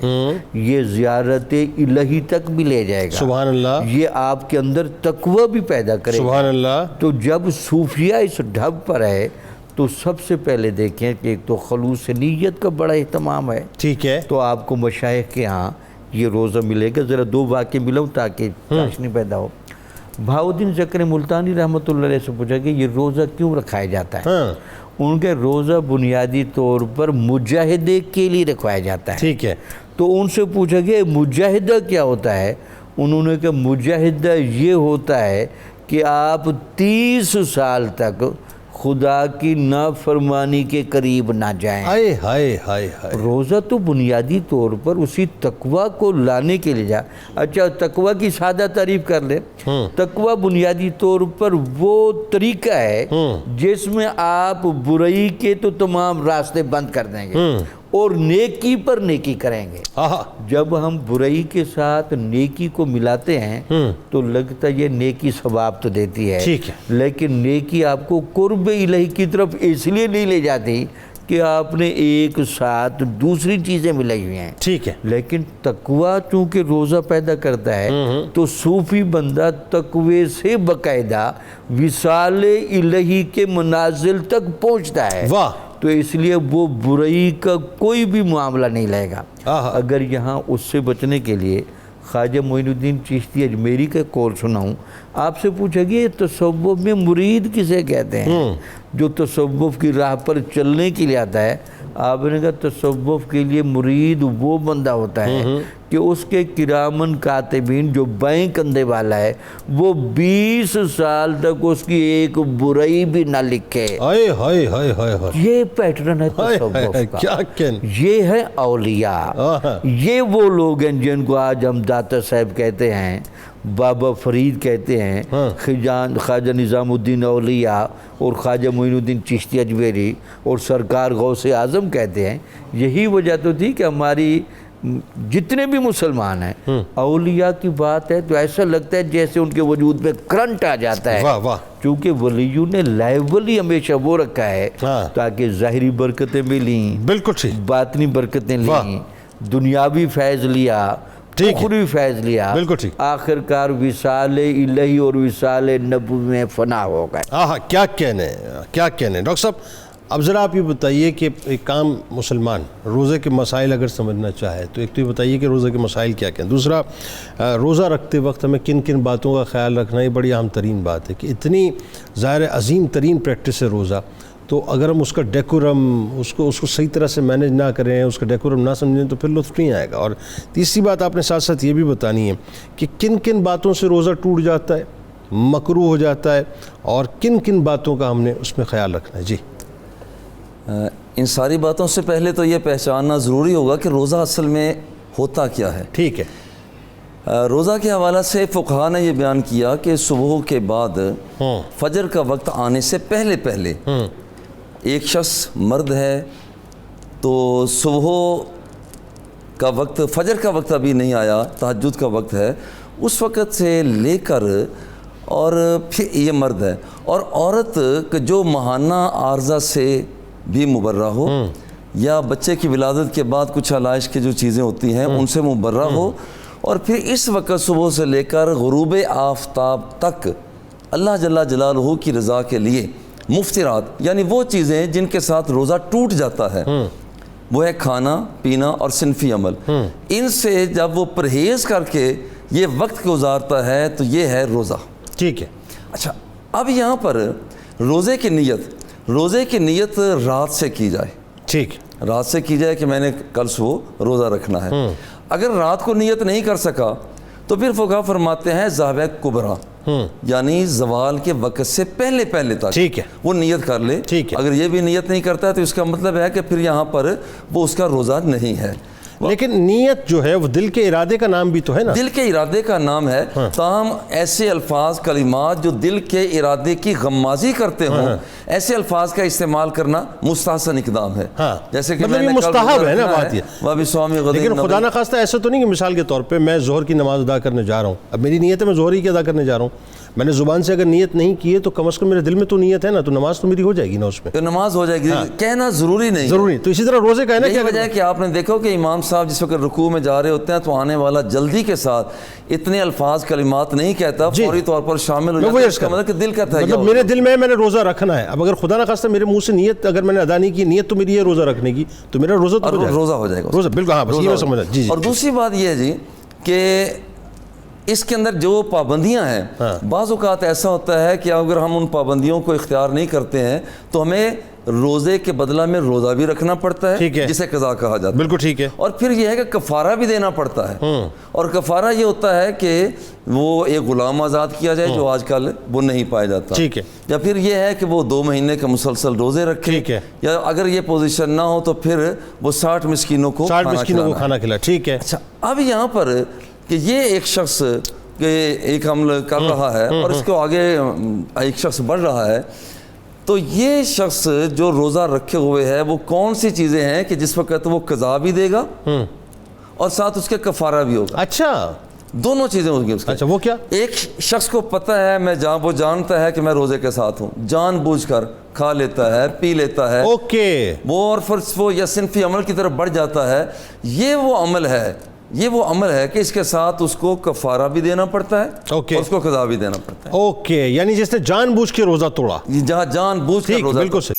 یہ زیارت الہی تک بھی لے جائے گا، سبحان اللہ، یہ آپ کے اندر تقوی بھی پیدا کرے گا، سبحان اللہ۔ تو جب صوفیہ اس ڈھب پر ہے تو سب سے پہلے دیکھیں کہ ایک تو خلوص نیت کا بڑا اہتمام ہے، ٹھیک ہے، تو آپ کو مشائخ کے ہاں یہ روزہ ملے گا۔ ذرا دو واقعے ملاؤں تاکہ چاشنی پیدا ہو۔ بہاؤالدین زکر ملتانی رحمۃ اللہ علیہ سے پوچھا کہ یہ روزہ کیوں رکھایا جاتا ہے؟ ان کے روزہ بنیادی طور پر مجاہدے کے لیے رکھوایا جاتا ہے۔ ٹھیک ہے، تو ان سے پوچھا کہ مجاہدہ کیا ہوتا ہے؟ انہوں نے کہا مجاہدہ یہ ہوتا ہے کہ آپ 30 سال تک خدا کی نافرمانی کے قریب نہ جائیں۔ ہائے ہائے ہائے ہائے! روزہ تو بنیادی طور پر اسی تقوی کو لانے کے لیے اچھا تقوی کی سادہ تعریف کر لیں۔ تقوی بنیادی طور پر وہ طریقہ ہے جس میں آپ برائی کے تو تمام راستے بند کر دیں گے، اور نیکی پر نیکی کریں گے۔ آہا جب ہم برائی کے ساتھ نیکی کو ملاتے ہیں تو لگتا ہے یہ نیکی ثواب تو دیتی ہے، ٹھیک ہے، لیکن نیکی آپ کو قرب الہی کی طرف اس لیے نہیں لے جاتی کہ آپ نے ایک ساتھ دوسری چیزیں ملائی ہوئی ہیں۔ ٹھیک ہے، لیکن تقوی چونکہ روزہ پیدا کرتا ہے تو صوفی بندہ تقوی سے باقاعدہ وصال الہی کے منازل تک پہنچتا ہے، واہ، تو اس لیے وہ برائی کا کوئی بھی معاملہ نہیں لے گا۔ آہا اگر یہاں اس سے بچنے کے لیے خواجہ معین الدین چشتی اجمیری کا قول سناؤں، آپ سے پوچھا کہ یہ تصوف میں مرید کسے کہتے ہیں؟ جو تصوف کی راہ پر چلنے کے لیے آتا ہے، آپ نے کہا تصوف کے لیے مرید وہ بندہ ہوتا ہے کہ اس کے کرامن کاتبین جو بائیں کندھے والا ہے وہ 20 سال تک اس کی ایک برائی بھی نہ لکھے۔ ہائے ہائے ہائے ہائے ہائے، یہ پیٹرن ہے ہائے تصوف ہائے، کا۔ کیا کہنے، یہ ہے اولیاء، آہا، یہ وہ لوگ ہیں جن کو آج ہم داتا صاحب کہتے ہیں، بابا فرید کہتے ہیں، خواجہ نظام الدین اولیاء اور خواجہ معین الدین چشتی اجمیری اور سرکار غوث اعظم کہتے ہیں۔ یہی وجہ تو تھی کہ ہماری جتنے بھی مسلمان ہیں اولیاء کی بات ہے تو ایسا لگتا ہے جیسے ان کے وجود میں کرنٹ آ جاتا ہے، واہ واہ، چونکہ ولیوں نے لیول ہی ہمیشہ وہ رکھا ہے ہاں، تاکہ ظاہری برکتیں ملیں، بالکل ٹھیک، باطنی برکتیں واہ، لیں، دنیاوی فیض لیا، ٹھیک ہے، اخروی فیض لیا، بالکل ٹھیک، آخرکار وصال الہی اور وصال نبوی میں فنا ہو گئے۔ آہا کیا کہنے، کیا کہنے۔ ڈاکٹر صاحب اب ذرا آپ یہ بتائیے کہ ایک عام مسلمان روزے کے مسائل اگر سمجھنا چاہے تو ایک تو یہ بتائیے کہ روزے کے مسائل کیا کہیں، دوسرا روزہ رکھتے وقت ہمیں کن کن باتوں کا خیال رکھنا، یہ بڑی اہم ترین بات ہے کہ اتنی ظاہر عظیم ترین پریکٹس ہے روزہ، تو اگر ہم اس کا ڈیکورم اس کو صحیح طرح سے مینیج نہ کریں، اس کا ڈیکورم نہ سمجھیں تو پھر لطف نہیں آئے گا۔ اور تیسری بات آپ نے ساتھ ساتھ یہ بھی بتانی ہے کہ کن کن باتوں سے روزہ ٹوٹ جاتا ہے، مکروہ ہو جاتا ہے، اور کن کن باتوں کا ہم نے اس میں خیال رکھنا ہے۔ جی، ان ساری باتوں سے پہلے تو یہ پہچاننا ضروری ہوگا کہ روزہ اصل میں ہوتا کیا ہے۔ ٹھیک ہے، روزہ کے حوالہ سے فقہا نے یہ بیان کیا کہ صبح کے بعد فجر کا وقت آنے سے پہلے پہلے ایک شخص مرد ہے تو صبح کا وقت، فجر کا وقت ابھی نہیں آیا، تہجد کا وقت ہے، اس وقت سے لے کر اور پھر یہ مرد ہے، اور عورت جو ماہانہ عارضہ سے بھی مبرہ ہو یا بچے کی ولادت کے بعد کچھ علائش کی جو چیزیں ہوتی ہیں ان سے مبرہ ہو، اور پھر اس وقت صبح سے لے کر غروب آفتاب تک اللہ جل جلالہ کی رضا کے لیے مفطرات، یعنی وہ چیزیں جن کے ساتھ روزہ ٹوٹ جاتا ہے، وہ ہے کھانا پینا اور صنفی عمل، ان سے جب وہ پرہیز کر کے یہ وقت گزارتا ہے تو یہ ہے روزہ۔ ٹھیک ہے، اچھا، اب یہاں پر روزے کی نیت رات سے کی جائے، ٹھیک، رات سے کی جائے کہ میں نے کل صبح روزہ رکھنا ہے۔ اگر رات کو نیت نہیں کر سکا تو پھر فقہا فرماتے ہیں ذہب کبریٰ، یعنی زوال کے وقت سے پہلے پہلے تک ٹھیک ہے، وہ نیت کر لے۔ ٹھیک ہے، اگر یہ بھی نیت نہیں کرتا ہے تو اس کا مطلب ہے کہ پھر یہاں پر وہ اس کا روزہ نہیں ہے۔ لیکن نیت جو ہے وہ دل کے ارادے کا نام بھی تو ہے نا، دل کے ارادے کا نام ہے، تاہم ایسے الفاظ کلمات جو دل کے ارادے کی غمازی کرتے ہوں ایسے الفاظ کا استعمال کرنا مستحسن اقدام ہے، جیسے کہ مطلب یہ مستحب ہے نا بات یہ۔ لیکن خدا نہ خواستہ ایسا تو نہیں کہ مثال کے طور پہ میں ظہر کی نماز ادا کرنے جا رہا ہوں، اب میری نیت ہے میں ظہر ہی کی ادا کرنے جا رہا ہوں، میں نے زبان سے اگر نیت نہیں کی ہے تو کم از کم میرے دل میں تو نیت ہے نا، تو نماز تو میری ہو جائے گی نا، اس میں تو نماز ہو جائے گی، کہنا ضروری نہیں، ضروری۔ تو اسی طرح روزے کا ہے نا، یہی وجہ ہے کہ آپ نے دیکھو کہ امام صاحب جس وقت رکوع میں جا رہے ہوتے ہیں تو آنے والا جلدی کے ساتھ اتنے الفاظ کلمات نہیں کہتا، فوری طور پر شامل ہو جاتا ہے، اس کا مطلب کہ دل کہتا ہے مطلب میرے دل میں نے روزہ رکھنا ہے، اب اگر خدا نہ خواستہ میرے منہ سے نیت اگر میں نے ادا نہیں کی، نیت تو میری ہے روزہ رکھنے کی، تو میرا روزہ تو روزہ ہو جائے گا، روزہ بالکل، ہاں بس یہ میں سمجھا۔ جی، اور دوسری بات یہ ہے جی کہ اس کے اندر جو پابندیاں ہیں، بعض اوقات ایسا ہوتا ہے کہ اگر ہم ان پابندیوں کو اختیار نہیں کرتے ہیں تو ہمیں روزے کے بدلہ میں روزہ بھی رکھنا پڑتا ہے، جسے قضا کہا جاتا ہے، بالکل ٹھیک ہے، اور پھر یہ ہے کہ کفارہ بھی دینا پڑتا ہے، اور کفارہ یہ ہوتا ہے کہ وہ ایک غلام آزاد کیا جائے جو آج کل وہ نہیں پایا جاتا، ٹھیک ہے، یا پھر یہ ہے کہ وہ 2 مہینے کے مسلسل روزے رکھے، ٹھیک ہے، یا اگر یہ پوزیشن نہ ہو تو پھر وہ 60 مسکینوں کو کھانا کھلا، ٹھیک ہے۔ اچھا، اب یہاں پر کہ یہ ایک شخص کہ ایک عمل کر رہا ہے اور اس کو آگے ایک شخص بڑھ رہا ہے، تو یہ شخص جو روزہ رکھے ہوئے ہے وہ کون سی چیزیں ہیں کہ جس وقت وہ قضا بھی دے گا اور ساتھ اس کے کفارہ بھی ہوگا؟ اچھا دونوں چیزیں ہوں گی اس کے. اچھا وہ کیا؟ ایک شخص کو پتہ ہے وہ جانتا ہے کہ میں روزے کے ساتھ ہوں, جان بوجھ کر کھا لیتا ہے, پی لیتا ہے, اوکے, وہ اور پھر وہ یا صنفی عمل کی طرف بڑھ جاتا ہے. یہ وہ عمل ہے کہ اس کے ساتھ اس کو کفارہ بھی دینا پڑتا ہے اور اس کو قضا بھی دینا پڑتا ہے. اوکے, یعنی جس نے جان بوجھ کے روزہ توڑا, جہاں جان بوجھ کر روزہ بالکل صحیح.